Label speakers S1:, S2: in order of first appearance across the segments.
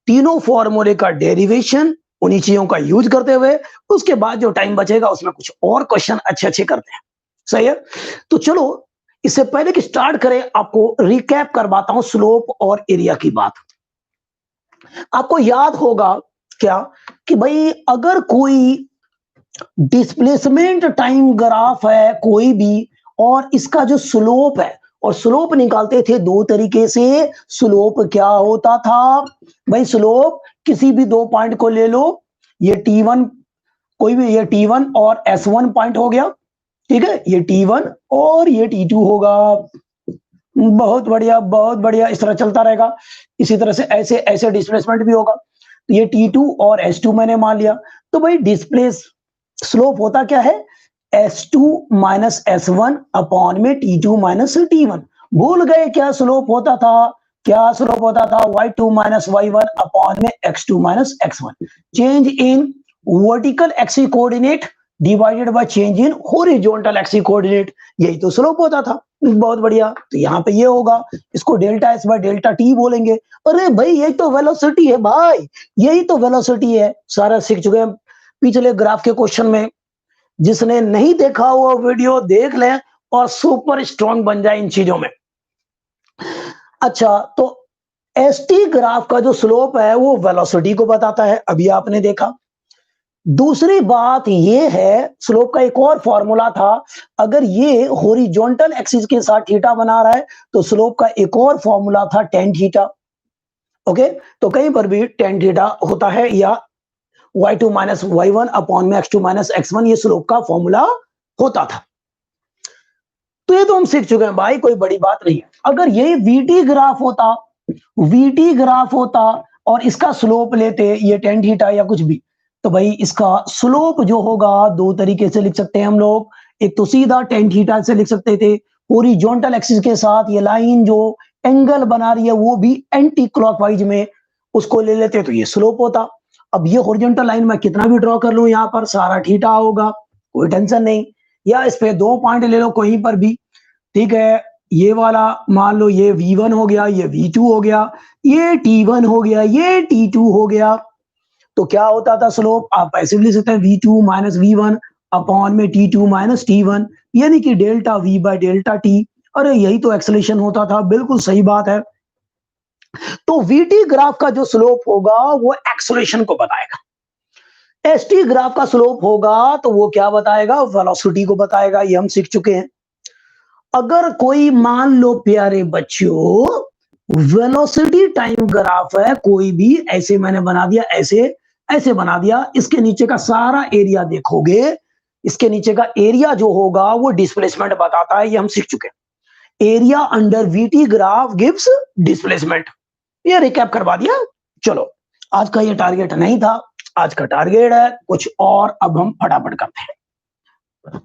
S1: तीनों फॉर्मूले का डेरिवेशन उन्हीं चीजों का यूज करते हुए उसके बाद जो टाइम बचेगा उसमें कुछ और क्वेश्चन अच्छे अच्छे करते हैं। सही है। तो चलो इससे पहले कि स्टार्ट करें आपको रिकैप करवाता हूं स्लोप और एरिया की बात। आपको याद होगा क्या कि भाई अगर कोई डिस्प्लेसमेंट टाइम ग्राफ है कोई भी और इसका जो स्लोप है और स्लोप निकालते थे दो तरीके से। स्लोप क्या होता था भाई? स्लोप किसी भी दो पॉइंट को ले लो, ये T1 कोई भी, ये T1 और S1 पॉइंट हो गया, ठीक है, ये T1 और ये T2 होगा। बहुत बढ़िया बहुत बढ़िया, इस तरह चलता रहेगा। इसी तरह से ऐसे ऐसे डिस्प्लेसमेंट भी होगा। तो ये T2 और S2 मैंने मान लिया। तो भाई डिस्प्लेस स्लोप होता क्या है? S2 माइनस S1 अपॉन में T2 माइनस T1। भूल गए क्या स्लोप होता था? क्या स्लोप होता था? Y2 माइनस Y1 अपॉन में X2 minus X1। Change in vertical axis coordinate divided by change in horizontal axis coordinate, यही तो स्लोप होता था। बहुत बढ़िया। तो यहाँ पे ये होगा, इसको delta S by delta T बोलेंगे। अरे भाई यही तो वेलोसिटी है भाई, यही तो वेलोसिटी है। सारा सीख चुके हैं पिछले ग्राफ के क्वेश्चन में। जिसने नहीं देखा हुआ वीडियो देख ले और सुपर स्ट्रांग बन जाए इन चीजों में। अच्छा, तो एसटी ग्राफ का जो स्लोप है वो वेलोसिटी को बताता है, अभी आपने देखा। दूसरी बात ये है, स्लोप का एक और फॉर्मूला था। अगर ये हॉरिजॉन्टल एक्सिस के साथ थीटा बना रहा है तो स्लोप का एक और फॉर्मूला था टेन थीटा। ओके, तो कहीं पर भी टेन थीटा होता है या y2 माइनस y1 अपॉन में x2 माइनस x1, ये स्लोप का फॉर्मूला होता था। तो ये तो हम सीख चुके हैं भाई, कोई बड़ी बात नहीं है। अगर ये vt ग्राफ होता, vt ग्राफ होता और इसका स्लोप लेते ये टेन थीटा या कुछ भी, तो भाई इसका स्लोप जो होगा दो तरीके से लिख सकते हैं हम लोग। एक तो सीधा टेन थीटा से लिख सकते थे, हॉरिजॉन्टल एक्सिस के साथ ये लाइन जो एंगल बना रही है वो भी एंटी क्लॉकवाइज में, उसको ले लेते तो ये स्लोप होता। अब ये हॉरिजॉन्टल लाइन में कितना भी ड्रॉ कर लूं यहाँ पर सारा थीटा होगा, कोई टेंशन नहीं। या इस पे दो पॉइंट ले लो कहीं पर भी, ठीक है। ये वाला मान लो ये V1 हो गया, ये V2 हो गया, ये T1 हो गया, ये T2 हो गया। तो क्या होता था स्लोप? आप ऐसे भी लिख सकते हैं V2 माइनस V1 अपॉन में T2 माइनस T1, यानी कि delta V by delta T। अरे यही तो एक्सेलेरेशन होता था, बिल्कुल सही बात है। तो VT ग्राफ का जो स्लोप होगा वो एक्सेलेरेशन को बताएगा। ST ग्राफ का स्लोप होगा तो वो क्या बताएगा? वेलोसिटी को बताएगा। ये हम सीख चुके हैं। अगर कोई मान लो प्यारे बच्चों वेलोसिटी टाइम ग्राफ है कोई भी, ऐसे मैंने बना दिया, ऐसे ऐसे बना दिया, इसके नीचे का सारा एरिया देखोगे, इसके नीचे का एरिया जो होगा वो डिस्प्लेसमेंट बताता है, ये हम सीख चुके हैं। Area under VT graph gives displacement, ये रिकैप करवा दिया। चलो आज का ये टारगेट नहीं था, आज का टारगेट है कुछ और। अब हम फटाफट करते हैं,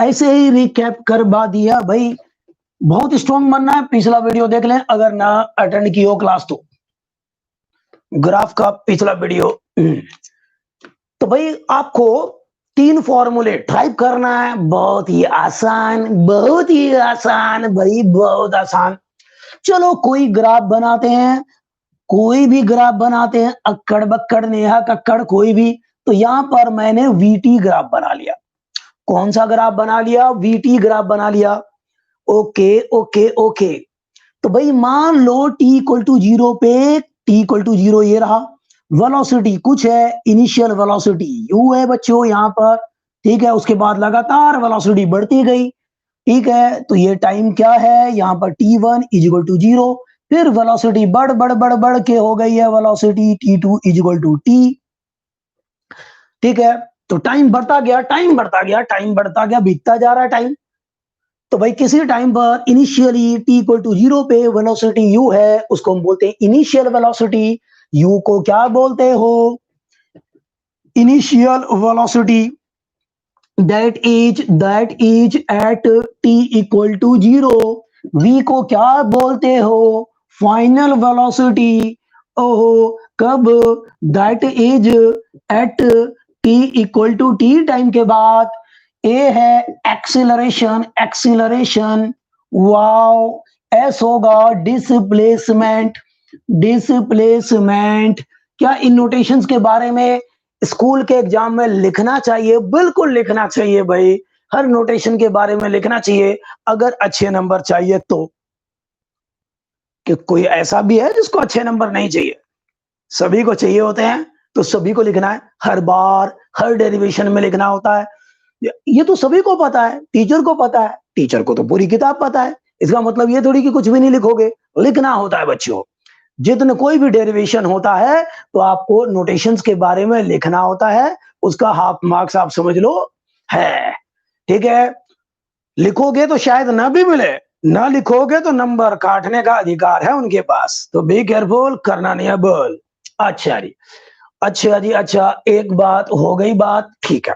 S1: ऐसे ही रिकैप करवा दिया भाई। बहुत स्ट्रांग बनना है, पिछला वीडियो देख लें अगर ना अटेंड की हो क्लास तो, ग्राफ का पिछला वीडियो। तो भाई आपको तीन फॉर्मूले टाइप करना है, बहुत ही आसान, बहुत ही आसान भाई, बहुत आसान। चलो कोई ग्राफ बनाते हैं, कोई भी ग्राफ बनाते हैं, अक्कड़ बक्कड़ नेहा कक्कड़ कोई भी। तो यहां पर मैंने VT ग्राफ बना लिया। कौन सा ग्राफ बना लिया? VT ग्राफ बना लिया। Okay okay okay. तो भाई मान लो t इक्वल टू 0 पे, t इक्वल टू 0 ये रहा। वेलोसिटी कुछ है, इनिशियल वेलोसिटी u है बच्चों यहाँ पर, ठीक है। उसके बाद लगातार वेलोसिटी बढ़ती गई, ठीक है। तो ये टाइम क्या है यहाँ पर? t1 is equal to 0। फिर वेलोसिटी बढ़ बढ़ बढ़ बढ़ के हो गई है velocity t2 is equal to t, ठीक है। तो टाइम बढ़ता गया, टाइम बढ़ता गया, टाइम बढ़ता गया, बीतता जा रहा है टाइम। तो भाई किसी टाइम पर इनिशियली t इक्वल टू 0 पे वेलोसिटी u है, उसको हम बोलते हैं इनिशियल वेलोसिटी। u को क्या बोलते हो? Initial velocity. That is at t equal to 0। v को क्या बोलते हो? Final velocity. ओहो, कब? That is at t equal to t time के बाद। ए है एक्सीलरेशन, एक्सीलरेशन। वाओ। एस होगा डिस्प्लेसमेंट। डिस्प्लेसमेंट। क्या इन नोटेशंस के बारे में स्कूल के एग्जाम में लिखना चाहिए? बिल्कुल लिखना चाहिए भाई, हर नोटेशन के बारे में लिखना चाहिए अगर अच्छे नंबर चाहिए तो। कि कोई ऐसा भी है जिसको अच्छे नंबर नहीं चाहिए? सभी को चाहिए होते हैं, तो सभी को लिखना है, हर बार हर डेरिवेशन में लिखना होता है। ये तो सभी को पता है, टीचर को पता है, टीचर को तो पूरी किताब पता है। इसका मतलब ये थोड़ी कि कुछ भी नहीं लिखोगे, लिखना होता है बच्चों। जितने कोई भी डेरिवेशन होता है तो आपको नोटेशंस के बारे में लिखना होता है, उसका हाफ मार्क्स आप समझ लो है। ठीक है? लिखोगे तो शायद ना भी मिले, ना लिखोगे तो नंबर काटने का अधिकार है उनके पास, तो बी केयरफुल, करना नहीं है बोल। अच्छा जी, अच्छा जी, अच्छा, एक बात हो गई बात, ठीक है।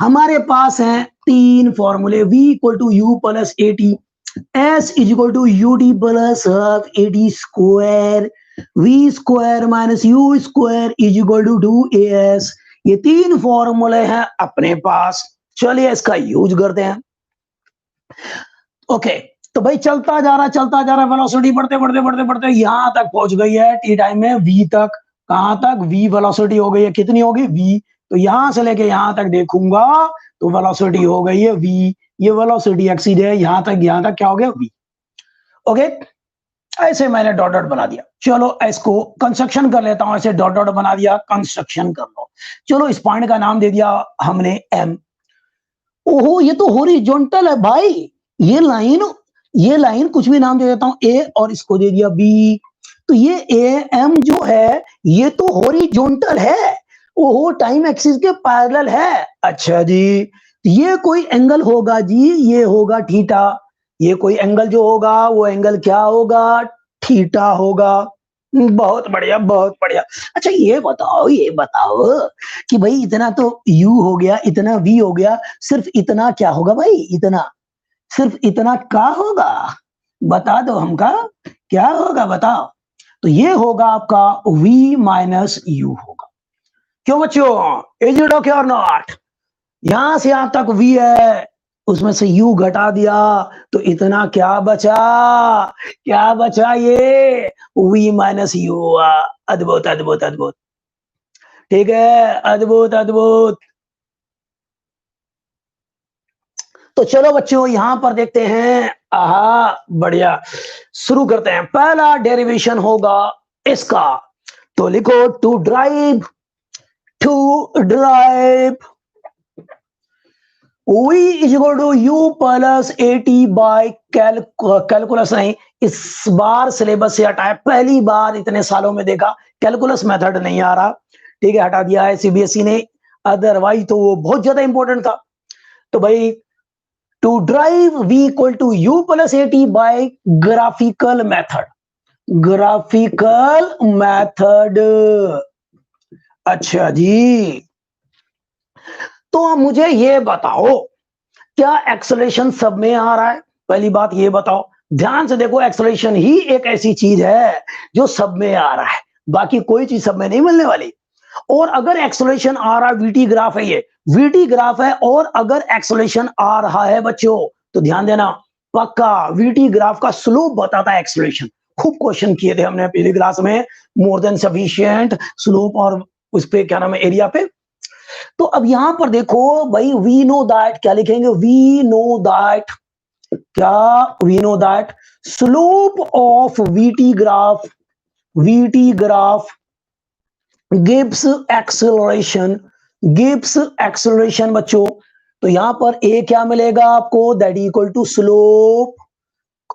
S1: हमारे पास हैं 3 फॉर्मूले, v equal to u plus a t, s is equal to u t plus half a t square, v square minus u square is equal to 2as। ये 3 फॉर्मूले हैं अपने पास, चलिए इसका यूज करते हैं। ओके, तो भाई चलता जा रहा है, वेलोसिटी बढ़ते बढ़ते बढ़ते बढ़ते यहां तक पहुंच गई है टी टाइम में v तक। कहां तक? v वेलोसिटी हो गई है, कितनी होगी v? तो यहां से लेके यहां तक देखूंगा तो वेलोसिटी हो गई है v। ये वेलोसिटी एक्सीड है यहां तक क्या हो गया v। ओके, ऐसे मैंने डॉट डॉट बना दिया। चलो इसको कंस्ट्रक्शन कर लेता हूं, ऐसे डॉट डॉट बना दिया, कंस्ट्रक्शन कर लो। चलो इस पॉइंट का नाम दे दिया हमने m। ओहो, ये तो हॉरिजॉन्टल है भाई, ये लाइन, ये लाइन कुछ भी नाम दे देता हूं ए और इसको दे दिया बी। तो ये ए एम जो है ये तो हॉरिजॉन्टल है, ओहो टाइम एक्सिस के पैरेलल है। अच्छा जी, ये कोई एंगल होगा जी, ये होगा थीटा। ये कोई एंगल जो होगा वो एंगल क्या होगा? थीटा होगा। बहुत बढ़िया, बहुत बढ़िया। अच्छा ये बताओ कि भाई इतना तो u हो गया, इतना v हो गया, सिर्फ इतना क्या होगा भाई? इतना, सिर्फ इतना का होगा? बता दो हमका, क्या होगा बताओ? तो ये होगा आपका v माइनस u होगा। क्यों बच्चों, इज इट ओके और नॉट? यहां से यहां तक v है, उसमें से u घटा दिया तो इतना क्या बचा? क्या बचा? ये v माइनस u हुआ। अद्भुत अद्भुत अद्भुत, ठीक है, अद्भुत अद्भुत। तो चलो बच्चों यहां पर देखते हैं, आहा बढ़िया, शुरू करते हैं। पहला डेरिवेशन होगा इसका, तो लिखो to derive, to derive v is equal to u plus a t by calculus. नहीं, इस बार सिलेबस से हटाए, पहली बार इतने सालों में देखा कैलकुलस मेथड नहीं आ रहा। ठीक है, हटा दिया है सीबीएसई ने, अदरवाइज तो वो बहुत ज्यादा इंपॉर्टेंट था। तो भाई to derive v equal to u plus a t by graphical method, graphical method. अच्छा जी, तो अब मुझे ये बताओ क्या एक्सेलरेशन सब में आ रहा है? पहली बात ये बताओ, ध्यान से देखो, एक्सेलरेशन ही एक ऐसी चीज है जो सब में आ रहा है, बाकी कोई चीज सब में नहीं मिलने वाली। और अगर एक्सेलरेशन आ रहा है, वीटी ग्राफ है, ये वीटी ग्राफ है, और अगर एक्सेलरेशन आ रहा है बच्चों तो ध्यान देना, पक्का वीटी ग्राफ का स्लोप बताता है एक्सेलरेशन। खूब क्वेश्चन किए थे हमने पहली क्लास में, मोर देन सफिशिएंट स्लोप और उस पे क्या नाम है, एरिया पे। तो अब यहां पर देखो भाई, वी नो दैट, क्या लिखेंगे? वी नो दैट, क्या? We know that slope of VT graph gives acceleration, gives acceleration बच्चों। तो यहां पर ए क्या मिलेगा आपको? That equal to slope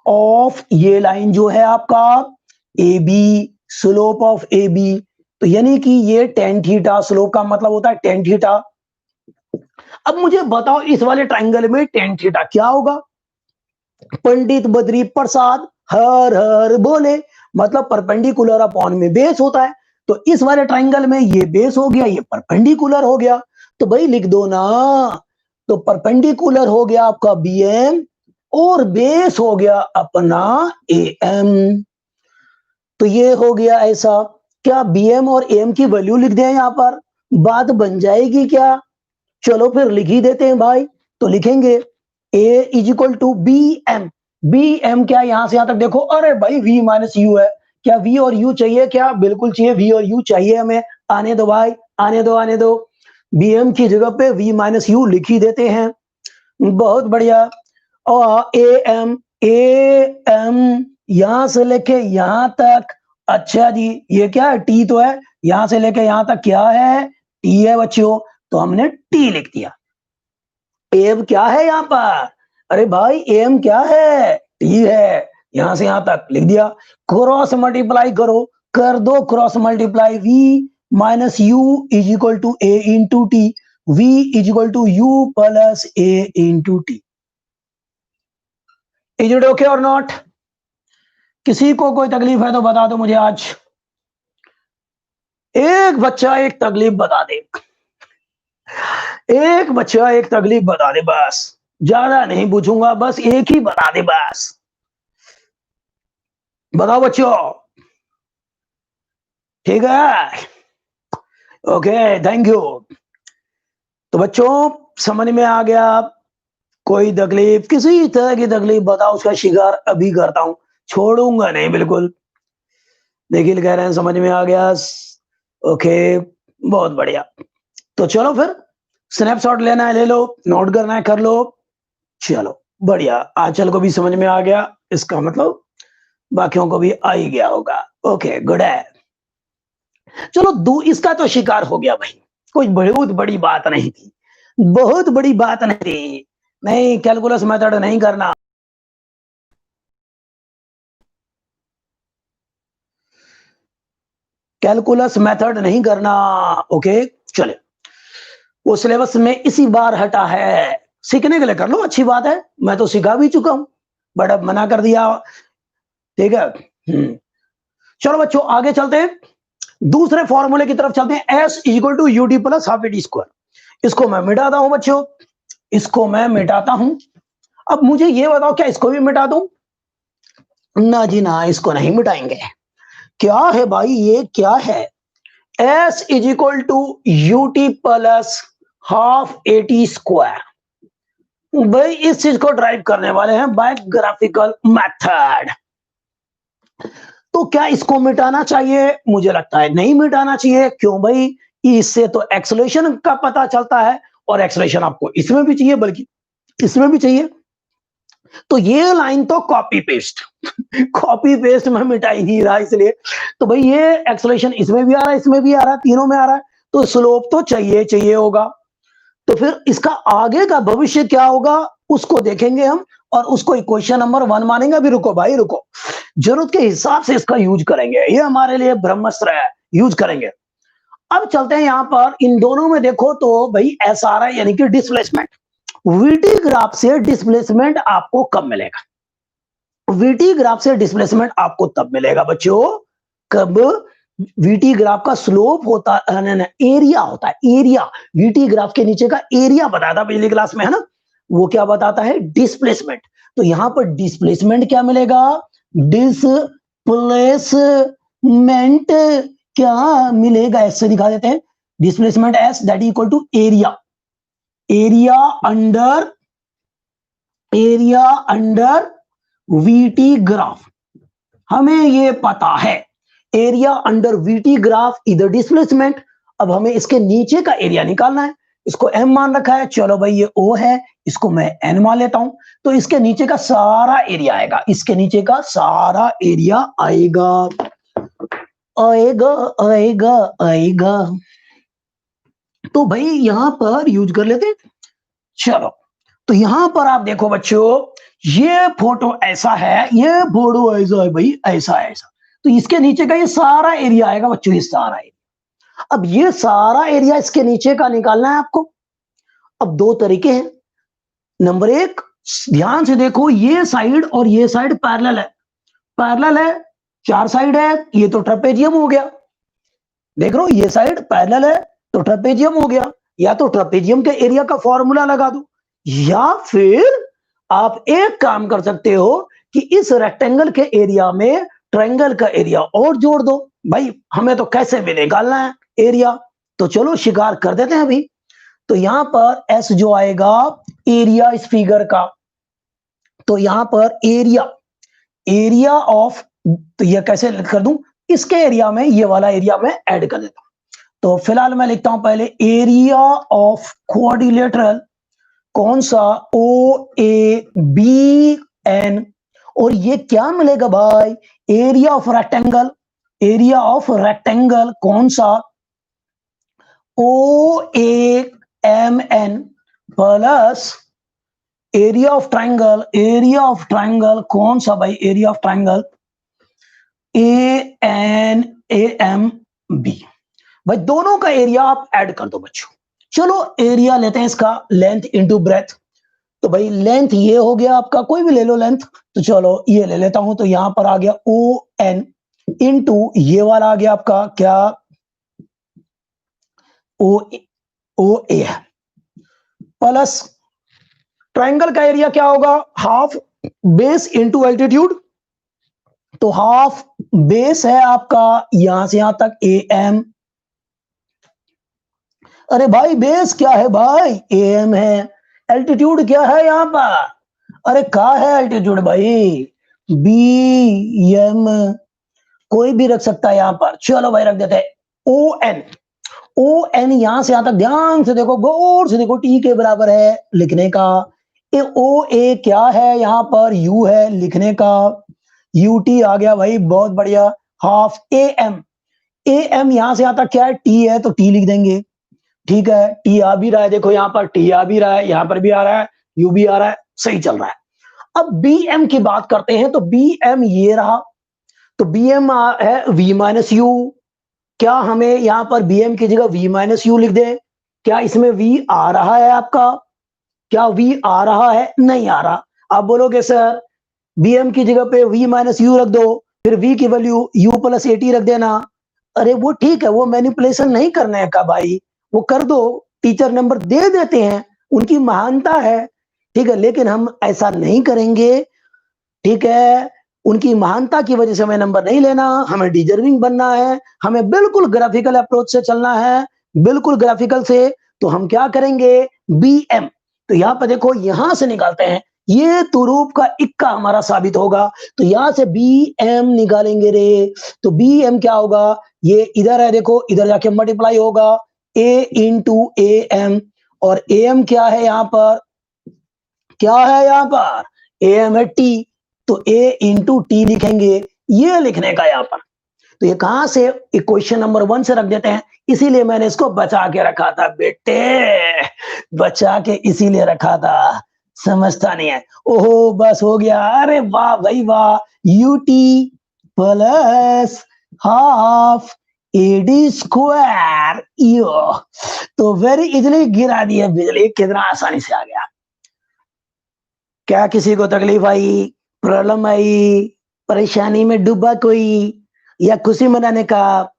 S1: of, ये लाइन जो है आपका A B, slope of A B, तो यानी कि ये टेन थीटा, स्लोप का मतलब होता है टेन थीटा। अब मुझे बताओ इस वाले ट्राइंगल में टेन थीटा क्या होगा? पंडित बद्री प्रसाद हर हर बोले, मतलब परपेंडिकुलर अपॉन में बेस होता है। तो इस वाले ट्राइंगल में ये बेस हो गया, ये परपेंडिकुलर हो गया, तो भाई लिख दो ना। तो परपेंडिकुलर हो गया आपका बी एम और बेस हो गया अपना ए एम। तो ये हो गया ऐसा। क्या बी एम और एम की वैल्यू लिख दें यहां पर? बात बन जाएगी क्या? चलो फिर लिख ही देते हैं भाई। तो लिखेंगे A is equal to B M, B M क्या? यहां से यहां तक देखो, अरे भाई v माइनस यू है, क्या वी और यू चाहिए क्या? बिल्कुल चाहिए, वी और यू चाहिए हमें। आने दो भाई, आने दो, आने दो। बी एम की जगह पे वी माइनस यू लिख ही देते हैं। बहुत बढ़िया। और ए एम यहां से लेके यहां तक। अच्छा जी, ये क्या है? टी तो है, यहां से लेके यहां तक क्या है? टी है बच्चों, तो हमने टी लिख दिया। एम क्या है यहाँ पर? अरे भाई एम क्या है? टी है, यहां से यहां तक लिख दिया। क्रॉस मल्टीप्लाई करो, कर दो cross multiply. V minus u is equal to a into t. V is equal to u plus a into t. Is it okay और नॉट? किसी को कोई तकलीफ है तो बता दो मुझे आज। एक बच्चा एक तकलीफ बता दे, एक बच्चा एक तकलीफ बता दे बस। ज्यादा नहीं पूछूंगा, बस एक ही बता दे बस। बताओ बच्चों। ठीक है, ओके, थैंक यू। तो बच्चों समझ में आ गया? कोई तकलीफ, किसी तरह की तकलीफ बताओ, उसका शिकार अभी करता हूं, छोड़ूंगा नहीं बिल्कुल। देखिए कह रहे हैं समझ में आ गया। ओके, बहुत बढ़िया। तो चलो फिर स्नैपशॉट लेना है ले लो, नोट करना है कर लो। चलो बढ़िया, आंचल को भी समझ में आ गया, इसका मतलब बाकियों को भी आ ही गया होगा। ओके गुड है। चलो दू इसका तो शिकार हो गया भाई, कोई बहुत बड़ी बात नहीं थी, बहुत बड़ी बात नहीं थी। नहीं, कैलकुलस मेथड नहीं करना। कैलकुलस मेथड नहीं करना। ओके चले, वो सिलेबस में इसी बार हटा है, सीखने के लिए कर लो, अच्छी बात है, मैं तो सिखा भी चुका हूं, बट अब मना कर दिया। ठीक है। चलो बच्चों आगे चलते हैं, दूसरे फॉर्मूले की तरफ चलते हैं। S equal to u t plus half a t square. इसको मैं मिटाता हूं बच्चों, इसको मैं मिटाता हूं। अब मुझे ये बताओ, क्या इसको भी मिटा दूं? ना जी ना, इसको नहीं मिटाएंगे। क्या है भाई, ये क्या है? S is equal to u t plus half a t square. भाई इस चीज को ड्राइव करने वाले हैं बाय ग्राफिकल मेथड। तो क्या इसको मिटाना चाहिए? मुझे लगता है नहीं मिटाना चाहिए। क्यों भाई? इससे तो एक्सेलरेशन का पता चलता है, और एक्सेलरेशन आपको इसमें भी चाहिए, बल्कि इसमें भी चाहिए। तो ये लाइन तो कॉपी पेस्ट, कॉपी पेस्ट में मिटा ही नहीं रहा, इसलिए तो भाई ये एक्सेलरेशन इसमें भी आ रहा है, इसमें भी आ रहा है, तीनों में आ रहा है, तो स्लोप तो चाहिए चाहिए होगा। तो फिर इसका आगे का भविष्य क्या होगा उसको देखेंगे हम, और उसको इक्वेशन नंबर 1 मानेंगे। अभी रुको भाई रुको, जरूरत के हिसाब से इसका यूज करेंगे, ये हमारे लिए ब्रह्मास्त्र है, यूज करेंगे। अब चलते हैं यहां पर, इन दोनों में देखो तो भाई ऐसा आ रहा है, यानी कि डिस्प्लेसमेंट। वीटी ग्राफ से डिस्प्लेसमेंट आपको कब मिलेगा? वीटी ग्राफ से डिस्प्लेसमेंट आपको तब मिलेगा बच्चों, कब वीटी ग्राफ का स्लोप होता है ना, एरिया होता है, एरिया। वीटी ग्राफ के नीचे का एरिया बताया था पिछली क्लास में, है ना? वो क्या बताता है? डिस्प्लेसमेंट। तो यहां पर डिस्प्लेसमेंट क्या मिलेगा? डिस्प्लेसमेंट क्या मिलेगा? ऐसे दिखा देते हैं, displacement s that equal to area, area under, area under VT graph. हमें ये पता है, एरिया अंडर वीटी ग्राफ इधर डिस्प्लेसमेंट। अब हमें इसके नीचे का एरिया निकालना है, इसको एम मान रखा है, चलो भाई ये ओ है, इसको मैं एन मान लेता हूं। तो इसके नीचे का सारा एरिया आएगा, इसके नीचे का सारा एरिया आएगा, आएगा आएगा आएगा। तो भाई यहां पर यूज कर लेते हैं। चलो, तो यहां पर आप देखो बच्चों, ये फोटो ऐसा है, ये फोटो ऐसा है भाई, ऐसा ऐसा। तो इसके नीचे का ये सारा एरिया आएगा बच्चों, ये सारा एरिया। अब ये सारा एरिया इसके नीचे का निकालना है आपको। अब दो तरीके हैं। नंबर एक, ध्यान से देखो, ये साइड और ये साइड पैरेलल है, पैरेलल है, चार साइड है, ये तो ट्रेपेजियम हो गया। देख रहे हो, ये साइड पैरेलल है तो ट्रेपेजियम हो गया। या तो ट्रेपेजियम के एरिया का फॉर्मूला लगा दो, या फिर आप एक काम कर सकते हो कि इस रेक्टेंगल के एरिया में ट्रायंगल का एरिया और जोड़ दो। भाई हमें तो कैसे भी निकालना है एरिया, तो चलो शिकार कर देते हैं अभी। तो यहां पर एस जो आएगा एरिया इस फिगर का, तो यहां पर एरिया, एरिया ऑफ तो ये कैसे कर दूं, इसके एरिया में ये वाला एरिया में ऐड कर देता हूं। तो फिलहाल मैं लिखता हूं पहले एरिया ऑफ क्वाड्रिलेटरल, कौन सा, ओ ए बी एन, और ये क्या मिलेगा भाई, area of rectangle, area of rectangle कौन सा, O A M N, plus area of triangle, area of triangle कौन सा भाई, area of triangle A N A M B. भाई दोनों का एरिया आप ऐड कर दो बच्चों। चलो एरिया लेते हैं इसका, लेंथ इंटू ब्रेथ। तो भाई लेंथ ये हो गया आपका, कोई भी ले लो लेंथ, तो चलो ये ले लेता हूं, तो यहां पर आ गया ओ एन इंटू ये वाला आ गया आपका क्या, ओ ओ ए, प्लस ट्राइंगल का एरिया क्या होगा, हाफ बेस इंटू एल्टीट्यूड। तो हाफ बेस है आपका यहां से यहां तक ए एम, अरे भाई बेस क्या है भाई, ए एम है, एल्टीट्यूड क्या है यहां पर, अरे क्या है एल्टीट्यूड भाई, बी एम, कोई भी रख सकता है यहां पर, चलो भाई रख देते हैं ओ एन। ओ एन यहां से यहां तक ध्यान से देखो, गौर से देखो, टी के बराबर है लिखने का, ए ओ ए क्या है यहां पर, यू है लिखने का, यू टी आ गया भाई, बहुत बढ़िया, half A M, A M यहां से यहां तक क्या है, टी है तो टी लिख देंगे, ठीक है, टी आ भी रहा है, देखो यहां पर टी आ भी रहा है, यहां पर भी आ रहा है, यू भी आ रहा है, सही चल रहा है। अब बी एम की बात करते हैं, तो बी एम ये रहा, तो बी एम है वी माइनस यू, क्या हमें यहां पर बी एम की जगह वी माइनस यू लिख दे, क्या इसमें वी आ रहा है आपका, क्या वी आ रहा है, नहीं आ रहा। आप बोलोगे सर बी एम की जगह पे वी माइनस यू रख दो, फिर वी की value you plus a T रख देना, अरे वो ठीक है, वो मैनिपुलेशन नहीं करने का भाई, वो कर दो, टीचर नंबर दे देते हैं, उनकी महानता है, ठीक है, लेकिन हम ऐसा नहीं करेंगे, ठीक है, उनकी महानता की वजह से हमें नंबर नहीं लेना, हमें डिजर्विंग बनना है, हमें बिल्कुल ग्राफिकल अप्रोच से चलना है, बिल्कुल ग्राफिकल से। तो हम क्या करेंगे, बी एम, तो यहां पर देखो यहां से निकालते हैं, ये तुरूप का इक्का हमारा साबित होगा, तो यहां से बी एम निकालेंगे रे, तो बी एम क्या होगा, ये इधर है देखो, इधर जाके मल्टीप्लाई होगा, ए इंटू ए एम, और ए एम क्या है यहां पर, क्या है यहां पर, ए एम है टी, तो ए इंटू टी लिखेंगे, ये लिखने का यहां पर। तो ये कहां से, इक्वेशन नंबर 1 से रख देते हैं, इसीलिए मैंने इसको बचा के रखा था बेटे, बचा के इसीलिए रखा था, समझता नहीं है, ओहो बस हो गया, अरे वाह भाई वाह, U T plus half A D square yo, तो वेरी इजिली गिरा दिया बिजली, कितना आसानी से आ गया। क्या किसी को तकलीफ आई, प्रॉब्लम आई, परेशानी में डूबा कोई, या खुशी मनाने का,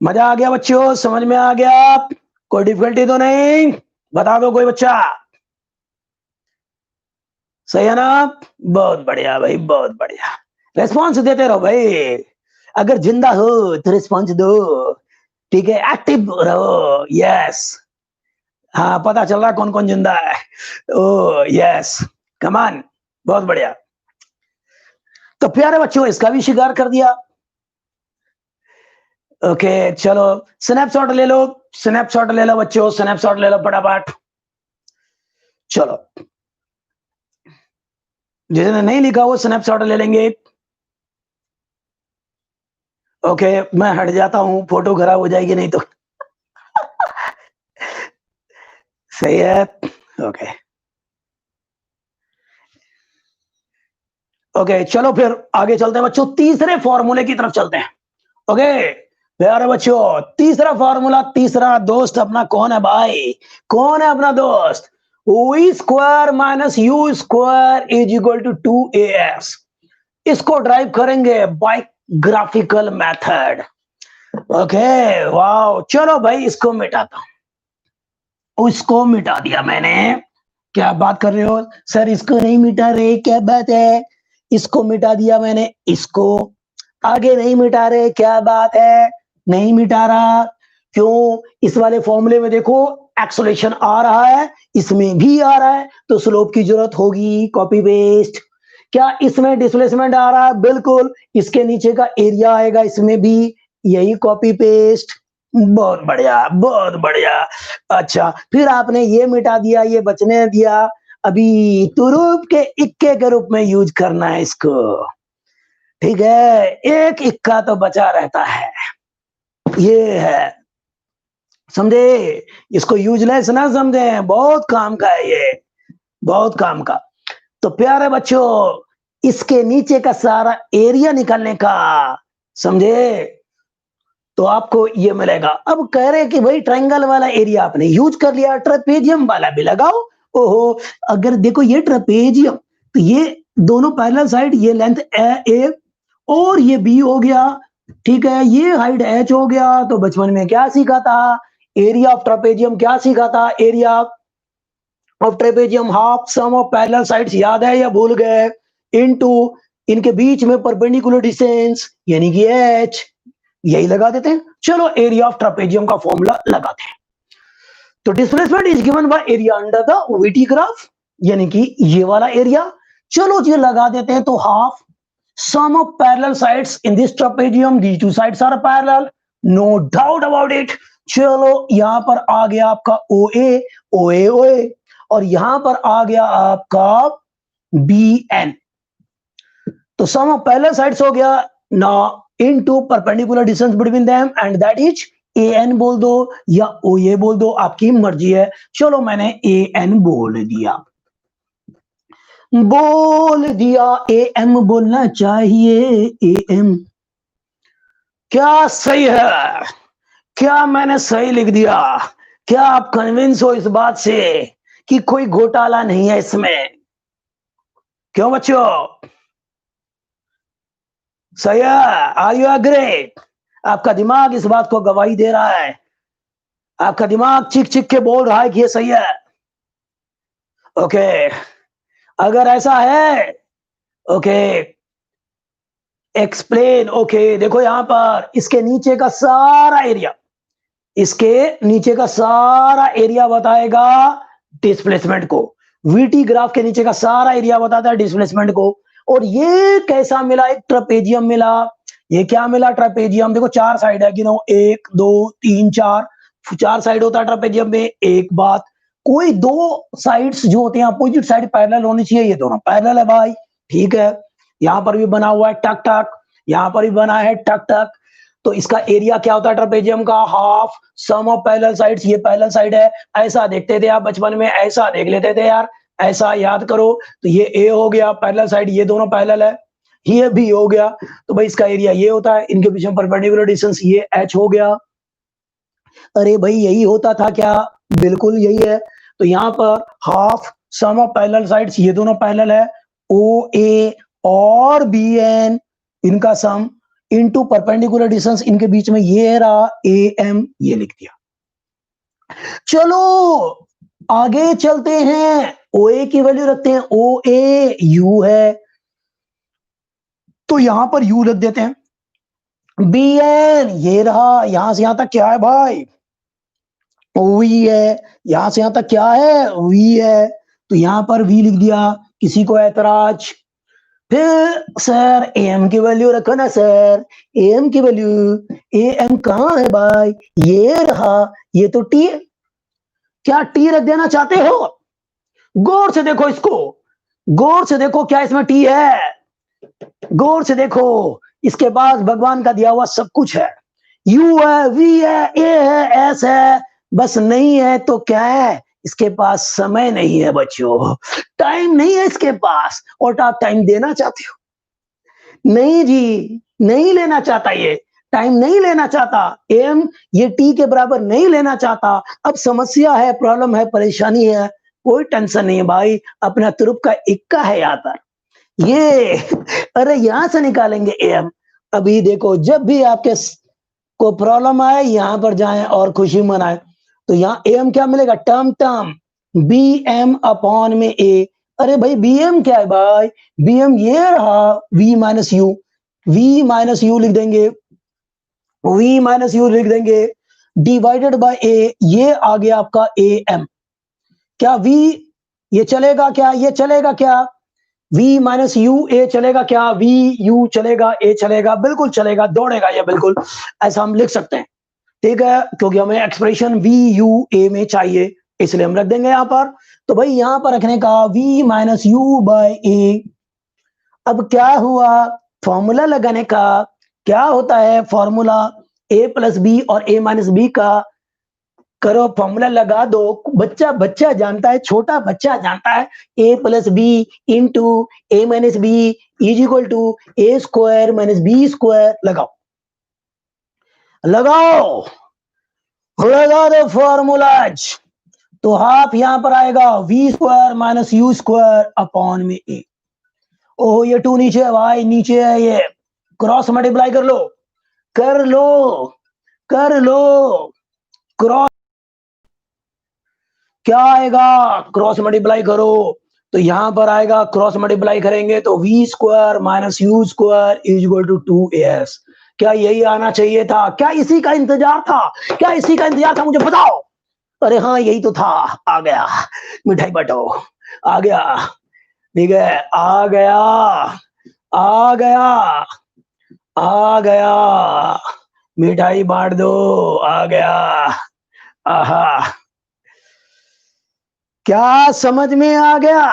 S1: मजा आ गया बच्चों, समझ में आ गया, कोई डिफिकल्टी तो नहीं, बता दो कोई बच्चा, सही है ना, बहुत बढ़िया भाई, बहुत बढ़िया, रेस्पॉन्स देते रहो भाई, अगर जिंदा हो तो रिस्पॉन्स दो, ठीक है, एक्टिव रहो, यस, हाँ पता चल रहा है कौन कौन जिंदा है, ओ यस, कमान, बहुत बढ़िया। तो प्यारे बच्चों इसका भी शिकार कर दिया, ओके चलो स्नैपशॉट ले लो, स्नैपशॉट ले लो बच्चों, स्नैपशॉट ले लो फटाफट, चलो जिसने नहीं लिखा वो स्नैपशॉट ले लेंगे, ओके मैं हट जाता हूं, फोटो खराब हो जाएगी नहीं तो, सही है, ओके ओके चलो फिर आगे चलते हैं बच्चों, तीसरे फॉर्मूले की तरफ चलते हैं, ओके प्यारे बच्चों, तीसरा फॉर्मूला, तीसरा दोस्त अपना कौन है भाई, कौन है अपना दोस्त, v square minus u square is equal to 2as, इसको ड्राइव करेंगे by graphical method, okay wow, चलो भाई इसको मिटाता हूं, उसको मिटा दिया मैंने, क्या बात कर रहे हो सर, इसको नहीं मिटा रहे, क्या बात है, इसको मिटा दिया मैंने, इसको आगे नहीं मिटा रहे, क्या बात है, नहीं मिटा रहा, क्यों, इस वाले फॉर्मूले में देखो एक्सेलरेशन आ रहा है, इसमें भी आ रहा है, तो स्लोप की जरूरत होगी, कॉपी पेस्ट, क्या इसमें डिस्प्लेसमेंट आ रहा है? बिल्कुल। इसके नीचे का एरिया आएगा, इसमें भी यही कॉपी पेस्ट। बहुत बढ़िया, बहुत बढ़िया। अच्छा, फिर आपने ये मिटा दिया, ये बचने दिया। अभी तुरुप के इक्के के रूप में यूज करना है इसको। ठीक है, एक इक्का तो बचा रहता है। ये है, समझे? इसको यूजलेस ना समझे, बहुत काम का है ये, बहुत काम का। तो प्यारे बच्चों, इसके नीचे का सारा एरिया निकालने का, समझे? तो आपको ये मिलेगा। अब कह रहे हैं कि भाई ट्रायंगल वाला एरिया आपने यूज कर लिया, ट्रेपेजियम वाला भी लगाओ। ओहो, अगर देखो ये ट्रेपेजियम, तो ये दोनों पैरेलल साइड, ये लेंथ ए और ये बी हो गया, ठीक है, ये हाइट एच हो गया। तो बचपन में क्या सीखा था? एरिया ऑफ ट्रेपेजियम क्या सीखा था? Area of trapezium half sum of parallel sides, याद है या भूल गए? इनटू इनके बीच में परपेंडिकुलर डिस्टेंस यानी कि एच, यही लगा देते हैं। चलो एरिया ऑफ ट्रेपेजियम का फॉर्मूला लगाते हैं। तो displacement is given by area under the VT graph, यानी कि ये वाला एरिया। चलो ये लगा देते हैं। तो half sum of parallel sides in this trapezium, these two sides are parallel, no doubt about it. चलो यहां पर आ गया आपका ओ ए, ओ ए, ओ ए, और यहां पर आ गया आपका बी एन। तो सम ऑफ पैरेलल साइड्स हो गया ना, into perpendicular distance between them, and that is A N बोल दो या ओ ए बोल दो, आपकी मर्जी है। चलो मैंने ए एन बोल दिया, ए एम बोलना चाहिए, ए एम। क्या सही है? क्या मैंने सही लिख दिया? क्या आप कन्विंस हो इस बात से कि कोई घोटाला नहीं है इसमें? क्यों बच्चों, सही है? Are you agree? आपका दिमाग इस बात को गवाही दे रहा है, आपका दिमाग चिक चिक के बोल रहा है कि ये सही है। ओके, अगर ऐसा है, ओके, एक्सप्लेन। ओके, देखो यहां पर इसके नीचे का सारा एरिया, इसके नीचे का सारा एरिया बताएगा डिस्प्लेसमेंट को। वीटी ग्राफ के नीचे का सारा एरिया बताता है डिस्प्लेसमेंट को। और ये कैसा मिला? एक ट्रेपेजियम मिला। ये क्या मिला? ट्रेपेजियम। देखो चार साइड है, गिनो, 1 2 3 4, चार साइड होता है ट्रेपेजियम में। एक बात, कोई दो साइड्स जो होते हैं अपोजिट साइड पैरेलल होनी चाहिए, ये दोनों पैरेलल है भाई, ठीक है। यहां पर भी बना हुआ है टक टक, यहां पर भी बना है टक टक। तो इसका एरिया क्या होता है ट्रेपेजियम का? Half sum of parallel sides. ये पैरेलल साइड है, ऐसा देखते थे आप बचपन में, ऐसा देख लेते थे यार, ऐसा याद करो। तो ये ए हो गया पैरेलल साइड, ये दोनों पैरेलल है, ये भी हो गया। तो भाई इसका एरिया ये होता है, इनके बीच में परपेंडिकुलर डिस्टेंस ये एच हो गया। अरे भाई यही होता था क्या? बिल्कुल यही है। तो यहां पर half sum of parallel sides, ये दोनों पैरेलल है, ओ ए और बी एन, इनका सम इनटू परपेंडिकुलर डिस्टेंस, इनके बीच में ये रहा ए एम, ये लिख दिया। चलो आगे चलते हैं, ओ ए की वैल्यू रखते हैं, ओ ए यू है, तो यहां पर यू लिख देते हैं। बी एन ये रहा, यहां से यहां तक क्या है भाई? वी है। यहां से यहां तक क्या है? वी है। तो यहां पर वी लिख दिया, किसी को ऐतराज? फिर सर ए एम की वैल्यू रखो ना सर, ए एम की वैल्यू, ए एम कहां है भाई? ये रहा, ये तो टी है। क्या टी रख देना चाहते हो? गौर से देखो इसको, गौर से देखो, क्या इसमें टी है? गौर से देखो, इसके पास भगवान का दिया हुआ सब कुछ है। यू है, वी है, ए है, एस है, बस नहीं है तो क्या है? इसके पास समय नहीं है बच्चों, टाइम नहीं है इसके पास। और आप टाइम देना चाहते हो? नहीं जी, नहीं लेना चाहता, ये टाइम नहीं लेना चाहता, एम ये टी के बराबर नहीं लेना चाहता। अब समस्या है, प्रॉब्लम है, परेशानी है, कोई टेंशन नहीं है भाई, अपना तुरुप का इक्का है यहाँ पर, ये अरे यहां से निकालेंगे एम। अभी देखो, जब भी आपके को प्रॉब्लम आए यहां पर जाएं और खुशी मनाएं। तो यहाँ एम क्या मिलेगा? Term term B M upon में ए। अरे भाई बी एम क्या है भाई? बी एम ये रहा, v minus u, v minus u लिख देंगे, वी माइनस यू लिख देंगे, डिवाइडेड बाय ए, ये आ गया आपका ए एम। क्या वी ये चलेगा क्या? ये चलेगा क्या? v माइनस यू ए चलेगा क्या? v u चलेगा, a चलेगा, बिल्कुल चलेगा, दौड़ेगा ये बिल्कुल, ऐसा हम लिख सकते हैं। ठीक है, क्योंकि हमें एक्सप्रेशन v u a में चाहिए, इसलिए हम रख देंगे यहां पर। तो भाई यहां पर रखने का v माइनस यू बाई ए। अब क्या हुआ? फॉर्मूला लगाने का क्या होता है? फॉर्मूला a प्लस बी और a माइनस बी का करो, फॉर्मूला लगा दो। बच्चा बच्चा जानता है, छोटा बच्चा जानता है, a plus b into a minus b is equal to a square minus b square. लगाओ लगाओ लगा दो फॉर्मूलाज। तो हाफ यहां पर आएगा v square minus u square upon में ए। ओह ये टू नीचे है भाई, नीचे है ये, क्रॉस मल्टीप्लाई कर लो, कर लो, कर लो क्रॉस। क्या आएगा? क्रॉस मल्टीप्लाई करो तो यहां पर आएगा, क्रॉस मल्टीप्लाई करेंगे तो v square minus u square is equal to 2as। क्या यही आना चाहिए था? क्या इसी का इंतजार था? क्या इसी का इंतजार था? मुझे बताओ। अरे हाँ यही तो था। आ गया, मिठाई बटो, आ गया। ठीक है, आ गया, आ गया, आ गया, मिठाई बांट दो, आ गया। आहा, क्या समझ में आ गया?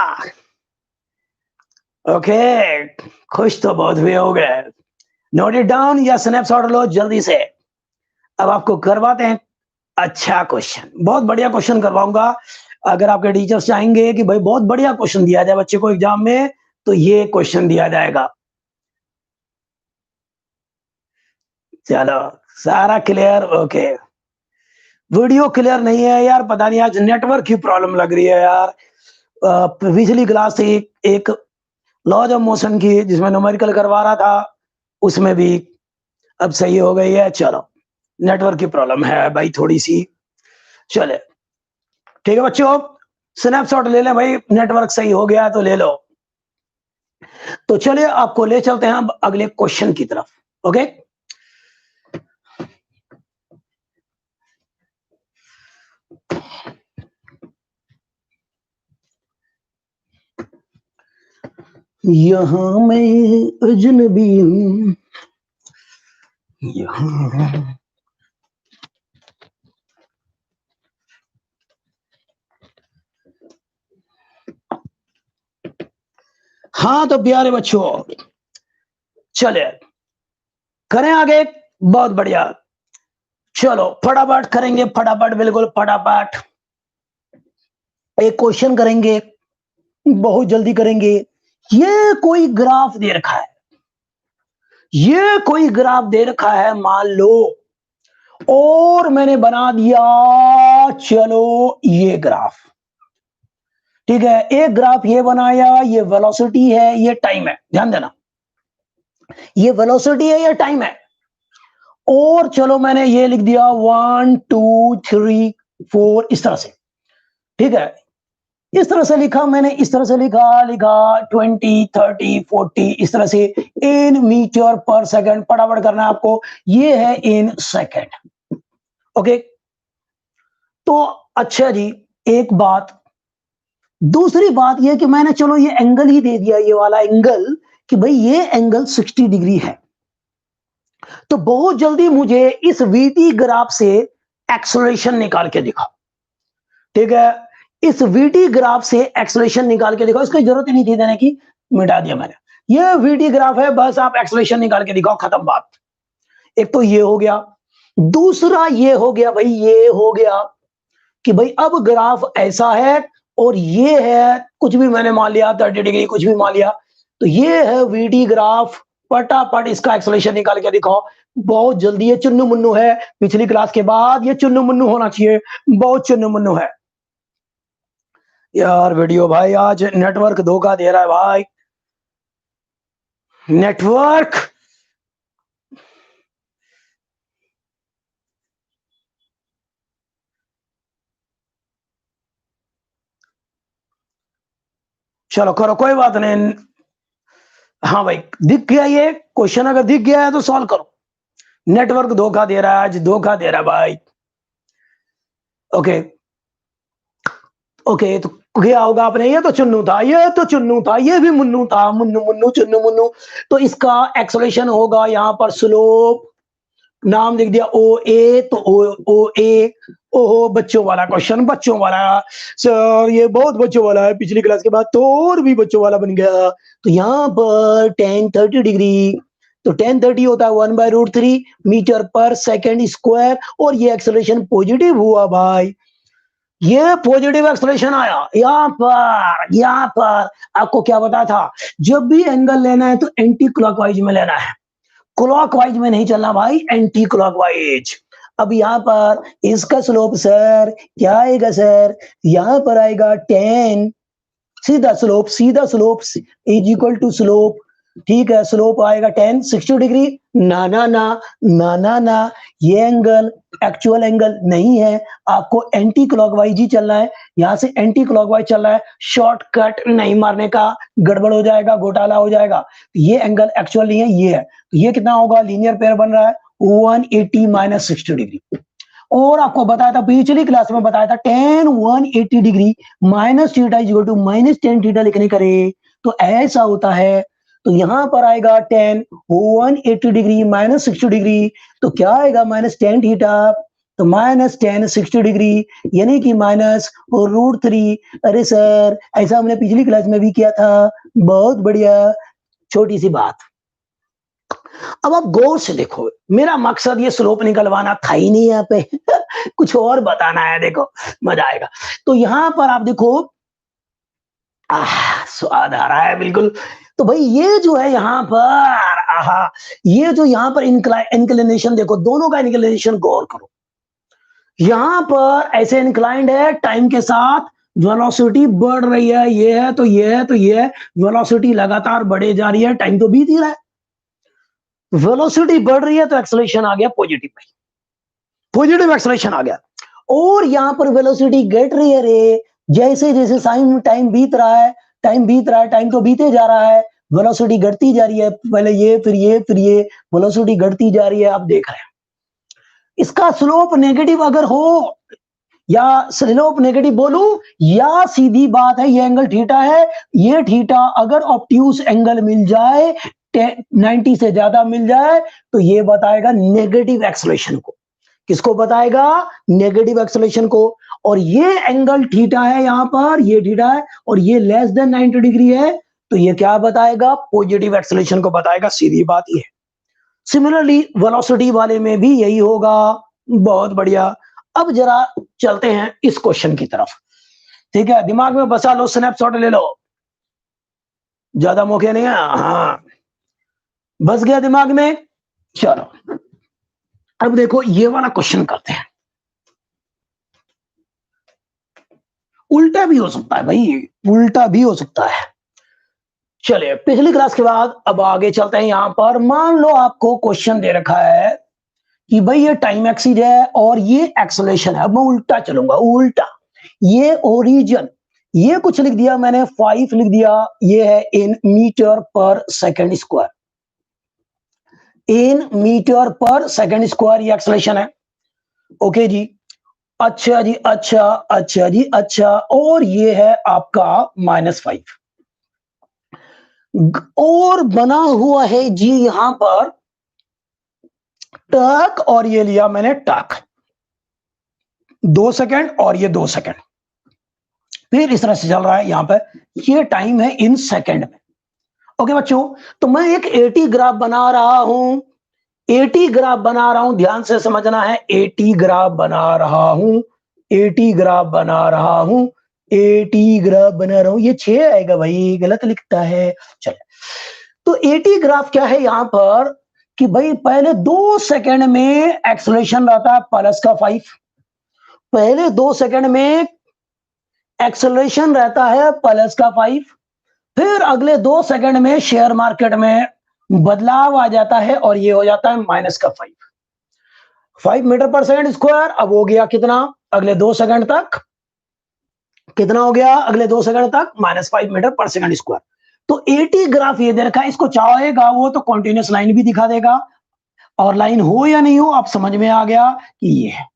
S1: ओके, खुश तो बहुत हुए हो गए। नोट इट डाउन या स्नैपशॉट लो जल्दी से। अब आपको करवाते हैं अच्छा क्वेश्चन, बहुत बढ़िया क्वेश्चन करवाऊंगा। अगर आपके टीचर्स चाहेंगे कि भाई बहुत बढ़िया क्वेश्चन दिया जाए बच्चे को एग्जाम में, तो ये क्वेश्चन दिया जाएगा। चलो सारा क्लियर? ओके। वीडियो क्लियर नहीं है यार, पता नहीं आज नेटवर्क की प्रॉब्लम लग रही है यार। पिछली क्लास से एक लॉज ऑफ मोशन की जिसमें न्यूमेरिकल करवा रहा था, उसमें भी अब सही हो गई है। चलो नेटवर्क की प्रॉब्लम है भाई थोड़ी सी। चले ठीक है बच्चों, स्नैपशॉट ले लें भाई, नेटवर्क सही हो गया तो ले लो। तो चलिए आपको ले चलते हैं अब अगले क्वेश्चन की तरफ। ओके, यहां मैं अजनबी हूं, यहां। हाँ तो प्यारे बच्चों चले करें आगे, बहुत बढ़िया। चलो फटाफट करेंगे, फटाफट, बिल्कुल फटाफट। एक क्वेश्चन करेंगे, बहुत जल्दी करेंगे। ये कोई ग्राफ दे रखा है, ये कोई ग्राफ दे रखा है मान लो, और मैंने बना दिया चलो ये ग्राफ। ठीक है, एक ग्राफ ये बनाया, ये वेलोसिटी है, ये टाइम है, ध्यान देना, ये वेलोसिटी है, ये टाइम है। और चलो मैंने ये लिख दिया 1 2 3 4 इस तरह से। ठीक है, इस तरह से लिखा मैंने, इस तरह से लिखा, लिखा 20 30 40 इस तरह से, इन मीटर पर सेकंड। फटाफट करना है आपको, ये है इन सेकंड। ओके, तो अच्छा जी, एक बात। दूसरी बात ये कि मैंने चलो ये एंगल ही दे दिया, ये वाला एंगल, कि भाई ये एंगल 60 डिग्री है। तो बहुत जल्दी मुझे इस वीटी ग्राफ से एक्सेलरेशन निकाल के दिखाओ। ठीक है, इस वीटी ग्राफ से एक्सेलरेशन निकाल के दिखाओ। इसकी जरूरत ही नहीं थी देने की, मिटा दिया मैंने। ये वीटी ग्राफ है, बस आप एक्सेलरेशन निकाल के दिखाओ, खत्म बात। एक तो ये हो गया, दूसरा ये हो गया भाई, ये हो गया कि भाई अब ग्राफ ऐसा है और ये है, कुछ भी मैंने मान लिया 30 डिग्री, कुछ भी मान लिया, तो ये है वीटी ग्राफ। फटाफट इसका एक्सेलरेशन निकाल के दिखाओ, बहुत जल्दी। ये चुन्नू मुन्नू है, पिछली क्लास के बाद ये चुन्नू मुन्नू होना चाहिए, बहुत चुन्नू मुन्नू है यार। वीडियो भाई आज नेटवर्क धोखा दे रहा है भाई, नेटवर्क। चलो करो, कोई बात नहीं। हाँ भाई दिख गया, ये क्वेश्चन अगर दिख गया है तो सॉल्व करो। नेटवर्क धोखा दे रहा है आज, धोखा दे रहा है भाई। ओके ओके, तो क्या होगा आपने, ये तो चुन्नू था, ये तो चुन्नू था, ये भी मुन्नू था, मुन्नू मुन्नू चुन्नू मुन्नू। तो इसका एक्सलेशन होगा यहाँ पर स्लोप, नाम लिख दिया ओ ए, तो ओ ए। ओहो, बच्चों वाला क्वेश्चन, बच्चों वाला सर, ये बहुत बच्चों वाला है, पिछली क्लास के बाद तो और भी बच्चों वाला बन गया। तो यहाँ पर tan 30 डिग्री, तो tan 30 होता है 1/√3 मीटर पर सेकेंड स्क्वायर, और ये एक्सेलरेशन पॉजिटिव हुआ भाई, ये पॉजिटिव एक्सलेशन आया। यहाँ पर आपको क्या बताया था, जब भी एंगल लेना है तो एंटी क्लॉकवाइज में लेना है, क्लॉकवाइज में नहीं चलना भाई, एंटी क्लॉकवाइज। अब यहाँ पर इसका स्लोप सर क्या आएगा सर, यहाँ पर आएगा 10, सीधा slope is equal to slope, ठीक है, स्लोप आएगा 10 60 डिग्री। ना ना ना ना ना ना, ये एंगल एक्चुअल एंगल नहीं है, आपको एंटी क्लॉकवाइज ही चलना है, यहां से एंटी क्लॉकवाइज चल रहा है, शॉर्टकट नहीं मारने का, गड़बड़ हो जाएगा, घोटाला हो जाएगा। ये एंगल एक्चुअल नहीं है, ये है, तो ये कितना होगा, लीनियर पेयर बन रहा है 180 माइनस 60 डिग्री। और आपको बताया था, पिछली क्लास में बताया था, tan 180 degree minus theta is equal to minus tan theta लिखने करे तो ऐसा होता है। तो यहां पर आएगा tan 180 डिग्री माइनस 60 डिग्री, तो क्या आएगा माइनस tan थीटा, तो माइनस tan 60 डिग्री, यानी कि माइनस √3। अरे सर, ऐसा हमने पिछली क्लास में भी किया था, बहुत बढ़िया, छोटी सी बात। अब आप गौर से देखो, मेरा मकसद ये स्लोप निकलवाना था ही नहीं यहाँ पे कुछ और बताना है, देखो मजा आएगा। तो यहां पर आप देखो, स्वाद आ रहा है बिल्कुल। तो भाई ये जो है यहाँ पर, आहा, ये जो यहाँ पर इंक्लिनेशन देखो, दोनों का इंक्लिनेशन गौर करो। यहां पर ऐसे इंक्लाइंड है, टाइम के साथ वेलोसिटी बढ़ रही है, ये है तो ये है तो ये है, वेलोसिटी लगातार बढ़े जा रही है, टाइम तो बीत ही रहा है, वेलोसिटी बढ़ रही है तो एक्सेलरेशन आ गया पॉजिटिव में, पॉजिटिव एक्सेलरेशन आ गया। और यहां पर वेलोसिटी घट रही है रे, जैसे जैसे टाइम बीत रहा है, टाइम तो बीते जा रहा है, वेलोसिटी घटती जा रही है, पहले ये फिर ये फिर ये, वेलोसिटी घटती जा रही है, आप देख रहे हैं। इसका स्लोप नेगेटिव अगर हो, या स्लोप नेगेटिव बोलूं, या सीधी बात है, ये एंगल थीटा है, ये थीटा अगर ऑब्ट्यूस एंगल मिल जाए, 90 से ज्यादा मिल जाए, तो ये बताएगा नेगेटिव एक्सेलरेशन को। किसको बताएगा, नेगेटिव एक्सेलरेशन को। और ये एंगल थीटा है, यहां पर ये थीटा है, और ये लेस देन 90 डिग्री है, तो ये क्या बताएगा, पॉजिटिव एक्सेलरेशन को बताएगा, सीधी बात ये है। सिमिलरली वेलोसिटी वाले में भी यही होगा, बहुत बढ़िया। अब जरा चलते हैं इस क्वेश्चन की तरफ, ठीक है, दिमाग में बसा लो, स्नैपशॉट ले लो, ज्यादा मौके नहीं है, हाँ बस गया दिमाग में। चलो अब देखो ये वाला क्वेश्चन करते हैं, उल्टा भी हो सकता है भाई, उल्टा भी हो सकता है। चलिए पिछली क्लास के बाद अब आगे चलते हैं। यहां पर मान लो आपको क्वेश्चन दे रखा है कि भाई ये टाइम एक्सिस है और ये एक्सेलरेशन है। अब मैं उल्टा चलूंगा, उल्टा, ये ओरिजिन, ये कुछ लिख दिया मैंने, 5 लिख दिया, ये है इन मीटर पर सेकंड स्क्वायर, इन मीटर पर सेकंड स्क्वायर ये एक्सेलरेशन है। ओके जी, अच्छा जी, अच्छा अच्छा जी, अच्छा, और ये है आपका -5, और बना हुआ है जी यहां पर टक, और ये लिया मैंने टक, 2 सेकंड और ये 2 सेकंड, फिर इस तरह से चल रहा है। यहां पर ये टाइम है इन सेकंड में। ओके बच्चों, तो मैं एक 80 ग्राफ बना रहा हूं, 80 ग्राफ बना रहा हूं, ध्यान से समझना है, 80 ग्राफ बना रहा हूं, 80 ग्राफ बना रहा हूं, 80 ग्राफ बना रहा हूं, ये 6 आएगा भाई, गलत लिखता है। चलिए, तो 80 ग्राफ क्या है यहां पर कि भाई पहले 2 सेकंड में एक्सेलरेशन रहता है +5, पहले 2 सेकंड में एक्सेलरेशन रहता है +5, फिर अगले 2 सेकंड में शेयर मार्केट में बदलाव आ जाता है और ये हो जाता है -5, 5 मीटर पर सेकंड स्क्वायर। अब हो गया कितना, अगले 2 सेकंड तक कितना हो गया, अगले 2 सेकंड तक -5 मीटर पर सेकंड स्क्वायर। तो 80 ग्राफ ये दे रखा है, इसको चाहेगा वो तो कॉन्टिन्यूस लाइन भी दिखा देगा, और लाइन हो या नहीं हो, आप समझ में आ गया कि ये है।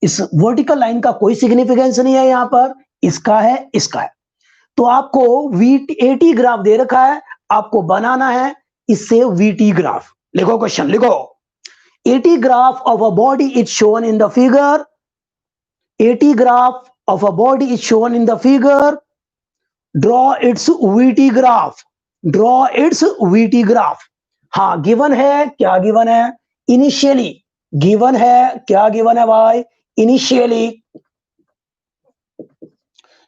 S1: इस वर्टिकल लाइन का कोई सिग्निफिकेंस नहीं है यहां पर, इसका है, इसका है। तो आपको एटी ग्राफ दे रखा है, आपको बनाना है इससे वीटी ग्राफ। लिखो क्वेश्चन, लिखो। Eighty graph of a body is shown in the figure. Eighty graph of a body is shown in the figure. Draw it's VT graph. Draw it's VT graph. हाँ, given है, क्या given है? Initially given है, क्या given है भाई?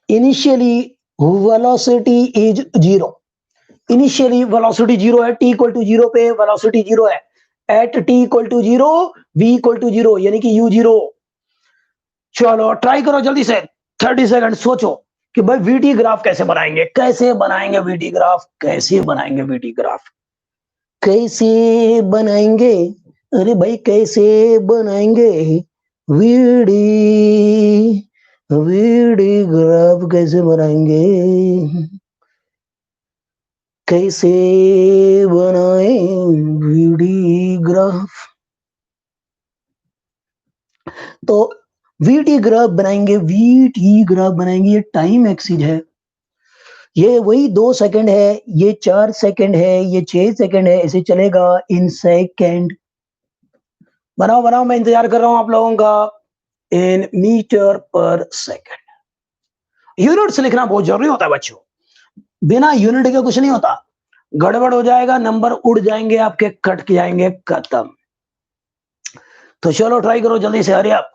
S1: Initially velocity is zero. Initially velocity zero है, t equal to zero पे वेलोसिटी जीरो है। At t equal to zero, v equal to zero, यानी कि यू जीरो। चलो ट्राई करो जल्दी से, 30 सेकंड सोचो कि भाई वीटी ग्राफ कैसे बनाएंगे, कैसे बनाएंगे वीटी ग्राफ, कैसे बनाएंगे वीटी ग्राफ, कैसे बनाएंगे? अरे भाई कैसे बनाएंगे वीडी वीडी ग्राफ कैसे बनाएंगे? कैसे बनाए वीडी ग्राफ? तो वीटी ग्राफ बनाएंगे, वीटी ग्राफ बनाएंगे। ये टाइम एक्सिस है, ये वही 2 सेकंड है, ये 4 सेकंड है, ये 6 सेकंड है, ऐसे चलेगा इन सेकंड। बनाओ बनाओ, मैं इंतजार कर रहा हूं आप लोगों का। इन मीटर पर सेकंड। यूनिट्स लिखना बहुत जरूरी होता है बच्चों, बिना यूनिट के कुछ नहीं होता। गड़बड़ हो जाएगा, नंबर उड़ जाएंगे आपके, कट के जाएंगे, खत्म। तो चलो ट्राई करो जल्दी से, हरी आप।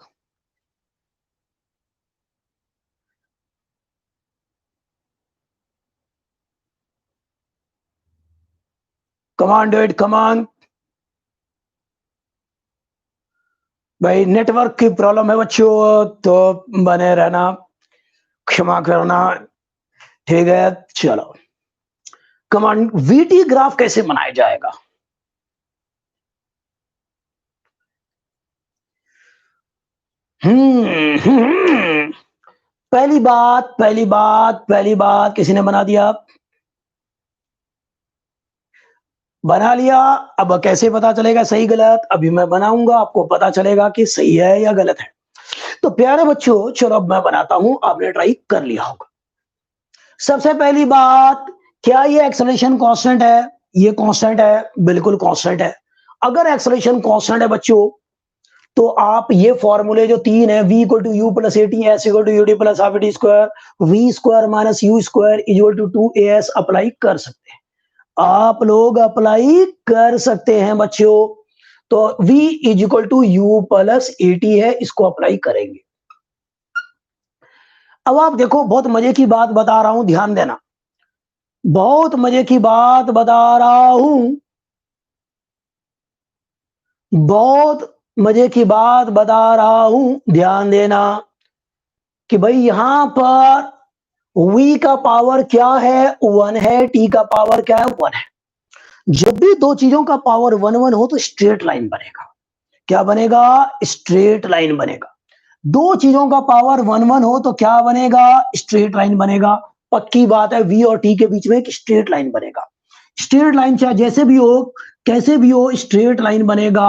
S1: कमान डू इट, कमान। भाई नेटवर्क की प्रॉब्लम है बच्चों, तो बने रहना, क्षमा करना, ठीक है। चलो कमान, वीटी ग्राफ कैसे बनाया जाएगा? पहली बात किसी ने बना दिया, बना लिया। अब कैसे पता चलेगा सही गलत? अभी मैं बनाऊंगा, आपको पता चलेगा कि सही है या गलत है। तो प्यारे बच्चों, चलो अब मैं बनाता हूं, आपने ट्राई कर लिया होगा। सबसे पहली बात, क्या ये एक्सेलरेशन कांस्टेंट है? ये कांस्टेंट है, बिल्कुल कांस्टेंट है। अगर एक्सेलरेशन कांस्टेंट है बच्चों, तो आप ये फॉर्मूले जो 3 है, v equal to u plus a t, s equal to u t plus half t square, v square minus u square equal to 2as apply कर सकते हैं। आप लोग अप्लाई कर सकते हैं बच्चों। तो v is equal to u plus a t है, इसको अप्लाई करेंगे। अब आप देखो, बहुत मजे की बात बता रहा हूं, ध्यान देना। बहुत मजे की बात बता रहा हूं, बहुत मजे की बात बता रहा हूं, ध्यान देना कि भाई यहां पर v का पावर क्या है? 1 है। t का पावर क्या है? 1 है। जब भी दो चीजों का पावर 1 1 हो तो स्ट्रेट लाइन बनेगा। क्या बनेगा? स्ट्रेट लाइन बनेगा। दो चीजों का पावर 1 1 हो तो क्या बनेगा? स्ट्रेट लाइन बनेगा। पक्की बात है, v और t के बीच में एक स्ट्रेट लाइन बनेगा। स्ट्रेट लाइन चाहे जैसे भी हो, कैसे भी हो, स्ट्रेट लाइन बनेगा।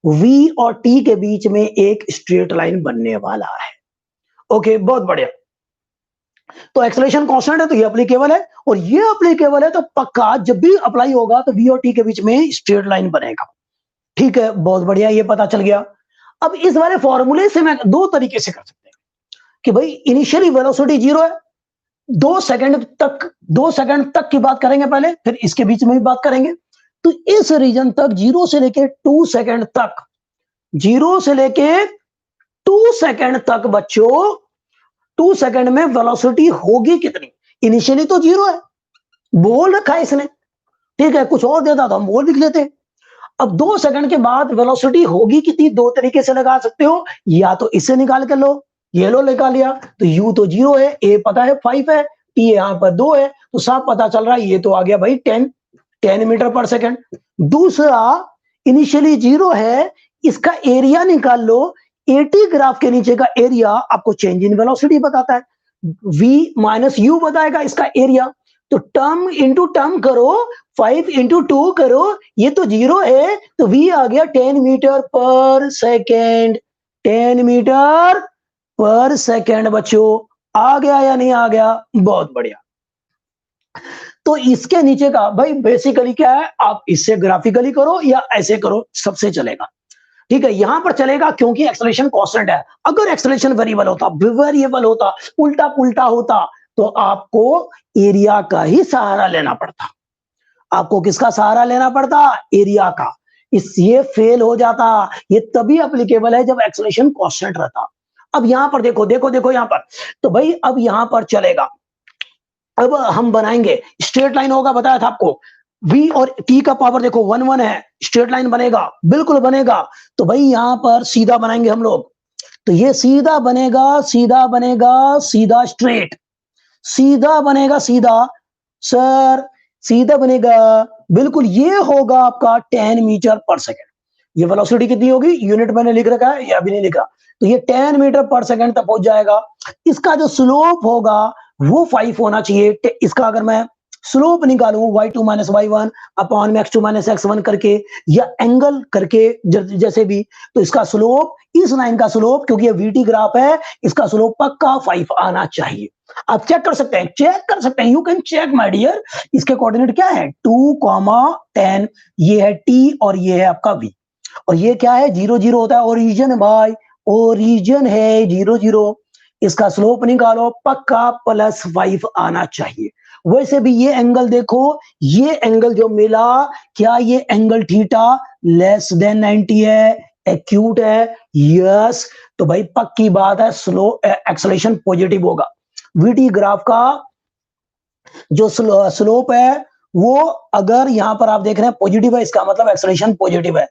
S1: v और t के बीच में एक स्ट्रेट लाइन बनने वाला है। ओके, बहुत बढ़िया। तो एक्सेलरेशन कांस्टेंट है, तो ये एप्लीकेबल है, और ये एप्लीकेबल है, तो पक्का जब भी अप्लाई होगा तो v और t के बीच में स्ट्रेट लाइन बनेगा। ठीक है, बहुत बढ़िया, ये पता चल गया। अब इस वाले फॉर्मूले से मैं दो तरीके से कर सकते हैं कि भाई इनिशियली वेलोसिटी जीरो है, 2 सेकंड तक की बात करेंगे पहले, फिर इसके बीच में भी बात करेंगे। तो इस रीजन तक, 0 से लेके 2 सेकंड तक, 0 से लेके 2 सेकंड तक बच्चों, 2 सेकंड में वेलोसिटी होगी कितनी? इनिशियली तो जीरो है, बोल रखा है इसने, ठीक है। कुछ और देता तो हम बोल लिख लेते। अब 2 सेकंड के बाद वेलोसिटी होगी कितनी? दो तरीके से लगा सकते हो, या तो इससे निकाल के लो, ये लो निकाल लिया, तो u तो 0 है, a पता है 5 है, t यहां पर 2 है, तो साफ पता चल रहा है ये तो आ गया भाई 10 मीटर पर सेकंड। दूसरा, इनिशियली 0 है, इसका एरिया निकाल लो। 80 ग्राफ के नीचे का एरिया आपको चेंज इन वेलोसिटी बताता है, v माइनस यू बताएगा इसका एरिया। तो टर्म इंटू टर्म करो, 5 इंटू 2 करो, ये तो 0 है, तो v आ गया 10 मीटर पर सेकेंड। 10 मीटर पर सेकेंड बच्चों आ गया या नहीं आ गया? बहुत बढ़िया। तो इसके नीचे का भाई बेसिकली क्या है, आप इससे ग्राफिकली करो या ऐसे करो, सबसे चलेगा। ठीक है, यहां पर चलेगा क्योंकि एक्सेलरेशन कांस्टेंट है। अगर एक्सेलरेशन वेरिएबल होता, उल्टा पुल्टा होता, तो आपको एरिया का ही सहारा लेना पड़ता। आपको किसका सहारा लेना पड़ता? एरिया का। इस ये फेल हो जाता। ये तभी एप्लीकेबल है जब एक्सेलरेशन कांस्टेंट रहता। अब यहां पर देखो देखो देखो यहां पर, तो भाई अब यहां पर चलेगा। अब हम बनाएंगे स्ट्रेट लाइन होगा, बताया था आपको। v और t का पावर देखो 1 1 है, स्ट्रेट लाइन बनेगा, बिल्कुल बनेगा। तो भाई यहां पर सीधा बनाएंगे हम लोग, तो ये सीधा बनेगा, सीधा बनेगा, सीधा स्ट्रेट, सीधा बनेगा, सीधा सर, सीधा बनेगा, बिल्कुल। ये होगा आपका 10 मीटर पर सेकंड। ये वेलोसिटी कितनी होगी? यूनिट मैंने लिख रखा है, या अभी नहीं लिखा। तो ये 10 मीटर पर सेकंड तक पहुंच जाएगा। इसका जो स्लोप होगा वो 5 होना चाहिए। इसका अगर मैं स्लोप निकालूं y2 माइनस y1 अपॉन में x2 माइनस x1 करके, या एंगल करके जैसे भी, तो इसका स्लोप, इस लाइन का स्लोप, क्योंकि ये vt ग्राफ है, इसका स्लोप पक्का 5 आना चाहिए। आप चेक कर सकते हैं, चेक कर सकते हैं, you can check my dear. इसके कोऑर्डिनेट क्या है? 2, 10, ये है t और ये है आपका v। और ये क्या है? 0 0 होता है, ओरिजिन भाई, ओरिजिन है 0 0। इसका स्लोप निकालो, पक्का +5 आना चाहिए। वैसे भी ये एंगल देखो, ये एंगल जो मिला, क्या ये एंगल थीटा लेस देन 90 है? एक्यूट है, यस। तो भाई पक्की बात है, स्लो एक्सेलरेशन पॉजिटिव होगा। वीटी ग्राफ का जो स्लोप है वो, अगर यहां पर आप देख रहे हैं पॉजिटिव है, इसका मतलब एक्सेलरेशन पॉजिटिव है।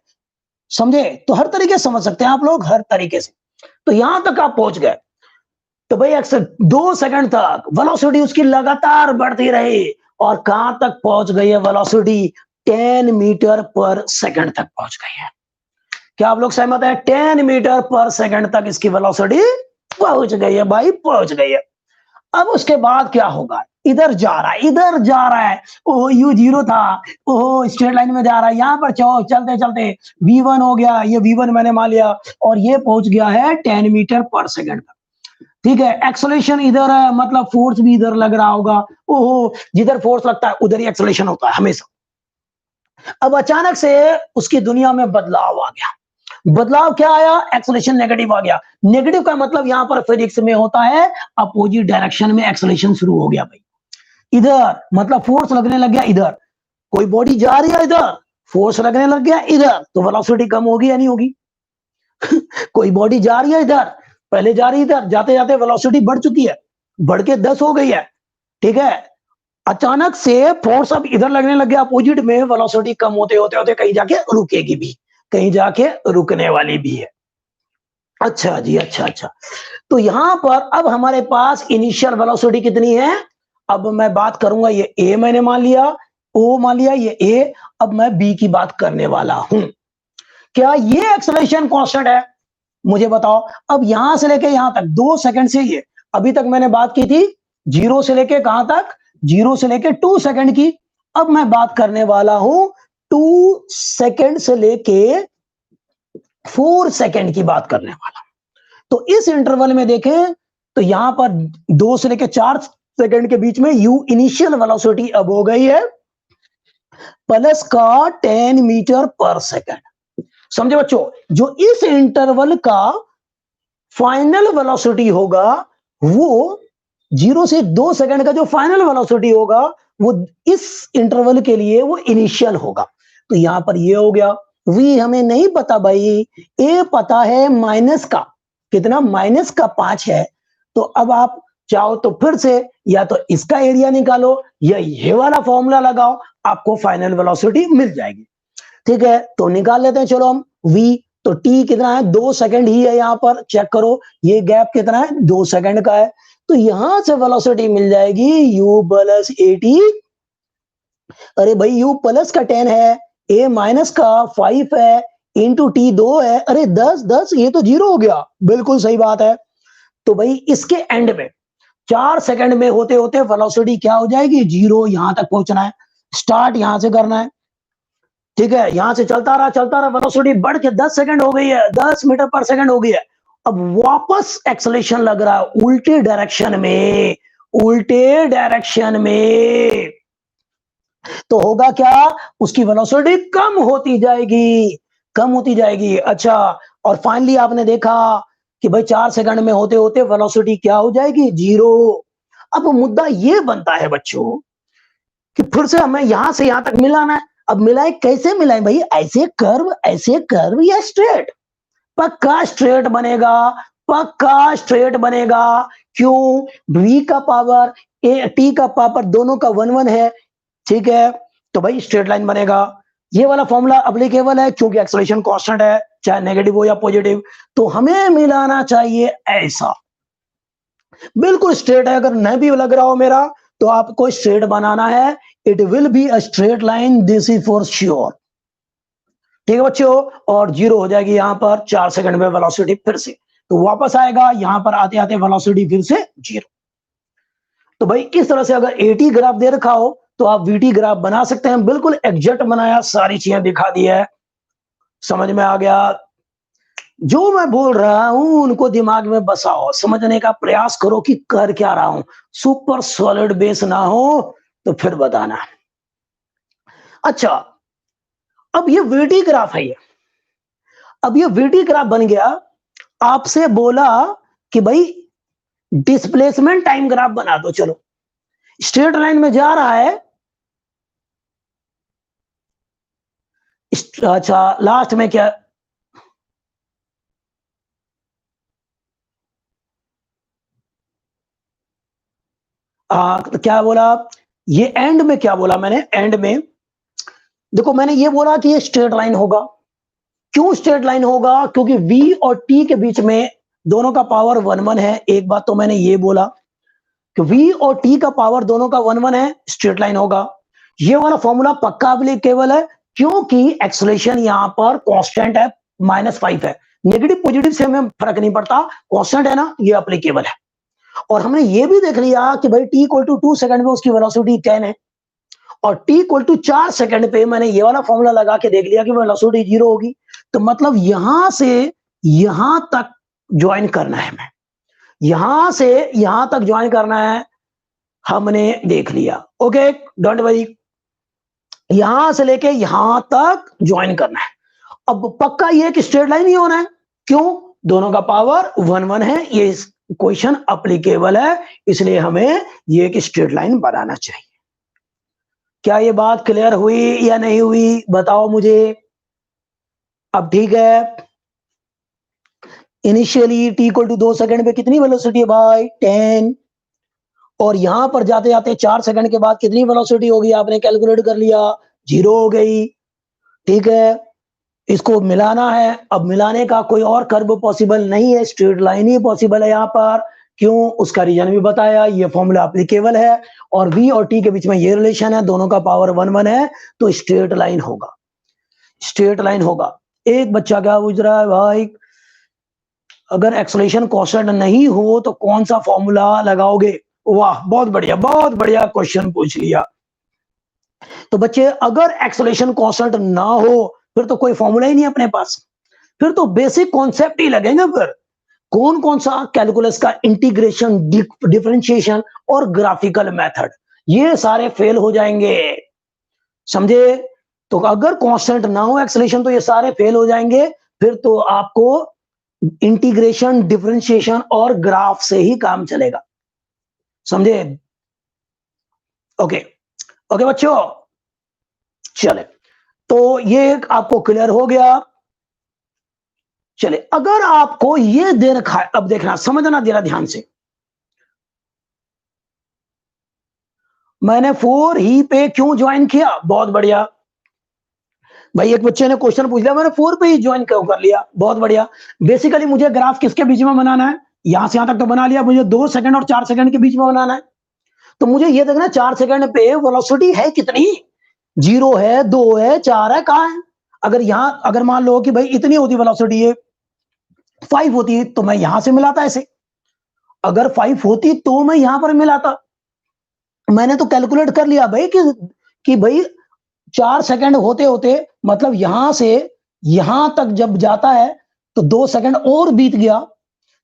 S1: समझे? तो हर तरीके से समझ सकते हैं आप लोग, हर तरीके से। तो यहां तक आप पहुंच गए, तो भाई 2 सेकंड तक वेलोसिटी उसकी लगातार बढ़ती रही, और कहां तक पहुंच गई है वेलोसिटी? 10 मीटर पर सेकंड तक पहुंच गई है। क्या आप लोग सहमत हैं? 10 मीटर पर सेकंड तक इसकी वेलोसिटी पहुंच गई है भाई, पहुंच गई है। अब उसके बाद क्या होगा? इधर जा रहा है, इधर जा रहा है। ओहो, यू 0 था, ओहो स्ट्रेट लाइन में जा रहा है। यहां पर चलते चलते v1 हो गया, ये v1 मैंने मान लिया, और ये पहुंच गया है 10 मीटर पर सेकंड तक। ठीक है, एक्सेलरेशन इधर है, मतलब फोर्स भी इधर लग रहा होगा। ओहो, जिधर फोर्स लगता है उधर ही एक्सेलरेशन होता है हमेशा। अब अचानक से उसकी दुनिया में बदलाव आ गया। बदलाव क्या आया? एक्सेलरेशन नेगेटिव आ गया। नेगेटिव का मतलब यहां पर फिजिक्स में होता है अपोजिट डायरेक्शन में एक्सेलरेशन शुरू हो गया भाई। इधर मतलब फोर्स लगने लग गया इधर, कोई बॉडी जा रही है इधर, फोर्स लगने लग गया इधर, तो वेलोसिटी कम होगी या नहीं होगी? कोई बॉडी जा रही है इधर, पहले जा रही इधर, जाते जाते वेलोसिटी बढ़ चुकी है, बढ़ के 10 हो गई है। ठीक है, अचानक से फोर्स अब इधर लगने लग गया अपोजिट में, वेलोसिटी कम होते होते होते कहीं जाके रुकेगी भी, कहीं जाके रुकने वाली भी है। अच्छा जी, अच्छा अच्छा। तो यहां पर अब हमारे पास इनिशियल वेलोसिटी कितनी है? अब मैं बात करूंगा, ये ए मैंने मान लिया, ओ मान लिया, ये ए। अब मैं बी की बात करने वाला हूं। क्या ये एक्सेलरेशन कांस्टेंट है? मुझे बताओ। अब यहां से लेके यहां तक 2 सेकंड से, ये अभी तक मैंने बात की थी 0 से लेके कहां तक? 0 से लेके 2 सेकंड की। अब मैं बात करने वाला हूं 2 सेकंड से लेके 4 सेकंड की बात करने वाला। तो इस इंटरवल में देखें, तो यहां पर 2 से लेके 4 सेकंड के बीच में यू इनिशियल वेलोसिटी अब हो गई है प्लस का 10 मीटर पर सेकंड। समझे बच्चों? जो इस इंटरवल का फाइनल वेलोसिटी होगा, वो 0 से 2 सेकंड का जो फाइनल वेलोसिटी होगा, वो इस इंटरवल के लिए वो इनिशियल होगा। तो यहां पर ये हो गया। v हमें नहीं पता भाई, a पता है माइनस का कितना, -5 है। तो अब आप चाहो तो फिर से या तो इसका एरिया निकालो या ये वाला फॉर्मूला लगाओ, आपको फाइनल वेलोसिटी मिल जाएगी। ठीक है, तो निकाल लेते हैं चलो हम v। तो t कितना है? 2 सेकंड ही है, यहां पर चेक करो, ये गैप कितना है? 2 सेकंड का है। तो यहां से वेलोसिटी मिल जाएगी u प्लस at। अरे भाई u प्लस का 10 है, a माइनस का 5 है, इंटू टी 2 है, अरे 10 10, ये तो 0 हो गया। बिल्कुल सही बात है। तो भाई इसके एंड में 4 सेकंड में होते होते वेलोसिटी क्या हो जाएगी? 0। यहां तक पहुंचना है, स्टार्ट यहां से करना है। ठीक है, यहां से चलता रहा, वेलोसिटी बढ़ के 10 सेकंड हो गई है, 10 मीटर पर सेकंड हो गई है। अब वापस एक्सेलरेशन लग रहा है उल्टे डायरेक्शन में, उल्टे डायरेक्शन में, तो होगा क्या, उसकी वेलोसिटी कम होती जाएगी, कम होती जाएगी। अच्छा, और फाइनली आपने देखा कि भाई 4 सेकंड में होते होते वेलोसिटी क्या हो जाएगी, 0। अब मुद्दा ये बनता है बच्चों कि फिर से हमें यहां से यहां तक मिलाना है। अब मिलाए कैसे, मिलाए भाई, ऐसे कर्व या स्ट्रेट? पक्का स्ट्रेट बनेगा, पक्का स्ट्रेट बनेगा। क्यों? v का पावर ए टी का पावर दोनों का 1 1 है, ठीक है, तो भाई स्ट्रेट लाइन बनेगा। ये वाला फॉर्मूला अप्लीकेबल है क्योंकि एक्सेलरेशन कांस्टेंट है, चाहे नेगेटिव हो या पॉजिटिव। तो हमें मिलाना चाहिए ऐसा, बिल्कुल स्ट्रेट है। अगर नहीं भी लग रहा हो मेरा, तो आपको स्ट्रेट बनाना है। It will be a straight line, this is for sure. ठीक है बच्चों, और 0 हो जाएगी यहां पर 4 सेकंड में वेलोसिटी फिर से, तो वापस आएगा यहां पर आते आते वेलोसिटी फिर से 0। तो भाई इस तरह से अगर एटी ग्राफ दे रखा हो तो आप वीटी ग्राफ बना सकते हैं। बिल्कुल एग्जैक्ट बनाया, सारी चीजें दिखा दी है, समझ में आ गया। जो मैं बोल रहा हूं उनको दिमाग में बसाओ, समझने का प्रयास करो कि कर क्या रहा हूं। सुपर सॉलिड बेस ना हो तो फिर बताना। अच्छा, अब ये वीटी ग्राफ है, ये अब ये वीटी ग्राफ बन गया। आपसे बोला कि भाई डिस्प्लेसमेंट टाइम ग्राफ बना दो, चलो स्ट्रेट लाइन में जा रहा है। अच्छा, लास्ट में क्या, तो क्या बोला, ये एंड में क्या बोला मैंने, एंड में देखो मैंने ये बोला कि ये स्ट्रेट लाइन होगा। क्यों स्ट्रेट लाइन होगा? क्योंकि v और t के बीच में दोनों का पावर 1 1 है। एक बात तो मैंने ये बोला कि v और t का पावर दोनों का 1 1 है, स्ट्रेट लाइन होगा। ये वाला फॉर्मूला पक्का एप्लीकेबल है क्योंकि एक्सेलरेशन यहां पर कांस्टेंट है, -5 है। नेगेटिव पॉजिटिव से हमें फर्क नहीं पड़ता, कांस्टेंट है ना, ये एप्लीकेबल है। और हमने ये भी देख लिया कि भाई t इक्वल टू 2 सेकंड में उसकी वेलोसिटी 10 है, और t इक्वल टू 4 सेकंड पे मैंने ये वाला फॉर्मूला लगा के देख लिया कि वेलोसिटी 0 होगी। तो मतलब यहां से यहां तक ज्वाइन करना है, हमें यहां से यहां तक ज्वाइन करना है, हमने देख लिया। ओके, डोंट वरी, यहां से लेके यहां तक ज्वाइन करना है। अब पक्का ये कि स्ट्रेट लाइन ही होना है, क्यों? दोनों का पावर 1 1 है, ये क्वेश्चन अप्लीकेबल है, इसलिए हमें ये कि स्ट्रेट लाइन बनाना चाहिए। क्या ये बात क्लियर हुई या नहीं हुई, बताओ मुझे। अब ठीक है, initially t equal to 2 second पे कितनी वेलोसिटी है भाई, 10। और यहां पर जाते जाते 4 सेकंड के बाद कितनी वेलोसिटी होगी, आपने कैलकुलेट कर लिया, 0 हो गई। ठीक है, इसको मिलाना है। अब मिलाने का कोई और कर्व पॉसिबल नहीं है, स्ट्रेट लाइन ही पॉसिबल है यहां पर। क्यों? उसका रीजन भी बताया, ये फॉर्मूला एप्लीकेबल है, और v और t के बीच में ये रिलेशन है, दोनों का पावर 1 1 है, तो स्ट्रेट लाइन होगा, स्ट्रेट लाइन होगा। एक बच्चा क्या पूछ रहा है भाई, अगर एक्सेलरेशन कांस्टेंट नहीं हो तो कौन सा फॉर्मूला लगाओगे? वाह, बहुत बढ़िया क्वेश्चन पूछ लिया। तो बच्चे, अगर एक्सेलरेशन कांस्टेंट ना हो फिर तो कोई फॉर्मूला ही नहीं अपने पास, फिर तो बेसिक कॉन्सेप्ट ही लगेंगे। फिर कौन कौन सा? कैलकुलस का इंटीग्रेशन, डिफरेंशिएशन और ग्राफिकल मेथड, ये सारे फेल हो जाएंगे, समझे? तो अगर कांस्टेंट ना हो एक्सेलरेशन तो ये सारे फेल हो जाएंगे। फिर तो आपको इंटीग्रेशन, डिफरेंशिएशन और ग्राफ से ही काम चलेगा, समझे? ओके, ओके बच्चों, चले, तो ये आपको क्लियर हो गया। चले, अगर आपको ये दे रखा है, अब देखना, समझना जरा ध्यान से। मैंने 4 ही पे क्यों ज्वाइन किया? बहुत बढ़िया भाई, एक बच्चे ने क्वेश्चन पूछ लिया, मैंने 4 पे ही ज्वाइन क्यों कर लिया? बहुत बढ़िया। बेसिकली मुझे ग्राफ किसके बीच में बनाना है? यहां से यहां तक तो बना लिया, मुझे 2 सेकंड और 4 सेकंड के बीच में बनाना है। तो मुझे ये देखना 4 सेकंड पे वेलोसिटी है कितनी, 0 है, 2 है, 4 है, कहां है? अगर यहां, अगर मान लो कि भाई इतनी होती वेलोसिटी, ये 5 होती तो मैं यहां से मिलाता ऐसे, अगर 5 होती तो मैं यहां पर मिलाता। मैंने तो कैलकुलेट कर लिया भाई कि भाई 4 सेकंड होते होते, मतलब यहां से यहां तक जब जाता है तो 2 सेकंड और बीत गया,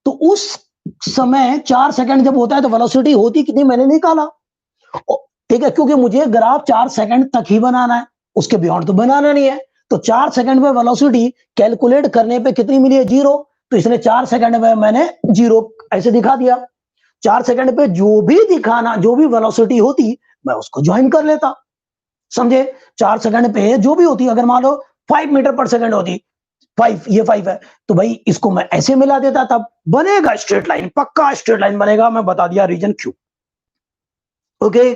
S1: तो उस समय 4 सेकंड जब होता है तो वेलोसिटी होती कितनी मैंने निकाला। ठीक है, क्योंकि मुझे ग्राफ 4 सेकंड तक ही बनाना है, उसके बियॉन्ड तो बनाना नहीं है। तो 4 सेकंड में वेलोसिटी कैलकुलेट करने पे कितनी मिली है? 0। तो इसलिए 4 सेकंड में मैंने 0 ऐसे दिखा दिया। 4 सेकंड पे जो भी दिखाना, जो भी वेलोसिटी होती, मैं उसको ज्वाइन कर लेता। समझे? 4 सेकंड पे जो भी होती, अगर मान लो 5 मीटर पर सेकंड होती, 5, ये 5 है, तो भाई इसको मैं ऐसे मिला देता, तब बनेगा स्ट्रेट लाइन, पक्का स्ट्रेट लाइन बनेगा। मैं बता दिया रीजन क्यू। ओके,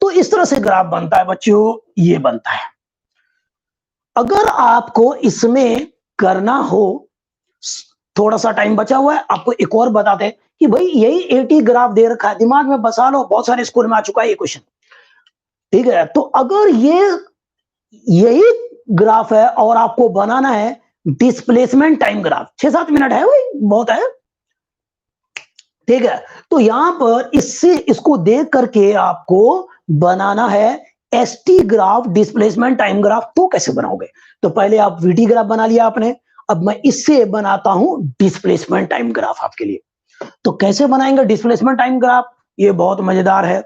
S1: तो इस तरह से ग्राफ बनता है बच्चों, ये बनता है। अगर आपको इसमें करना हो, थोड़ा सा टाइम बचा हुआ है, आपको एक और बताते हैं कि भाई यही 80 ग्राफ दे रखा है, दिमाग में बसा लो, बहुत सारे स्कूल में आ चुका है ये क्वेश्चन। ठीक है, तो अगर यही ग्राफ है और आपको बनाना है डिस्प्लेसमेंट टाइम ग्राफ, 6-7 मिनट है, वही बहुत है। ठीक है, तो यहां पर इसको देख करके आपको बनाना है ST graph, displacement time graph. तो कैसे बनाओगे? तो पहले आप वीटी ग्राफ बना लिया आपने, अब मैं इससे बनाता हूं डिस्प्लेसमेंट टाइम ग्राफ आपके लिए। तो कैसे बनाएंगे डिस्प्लेसमेंट टाइम ग्राफ? ये बहुत मजेदार है।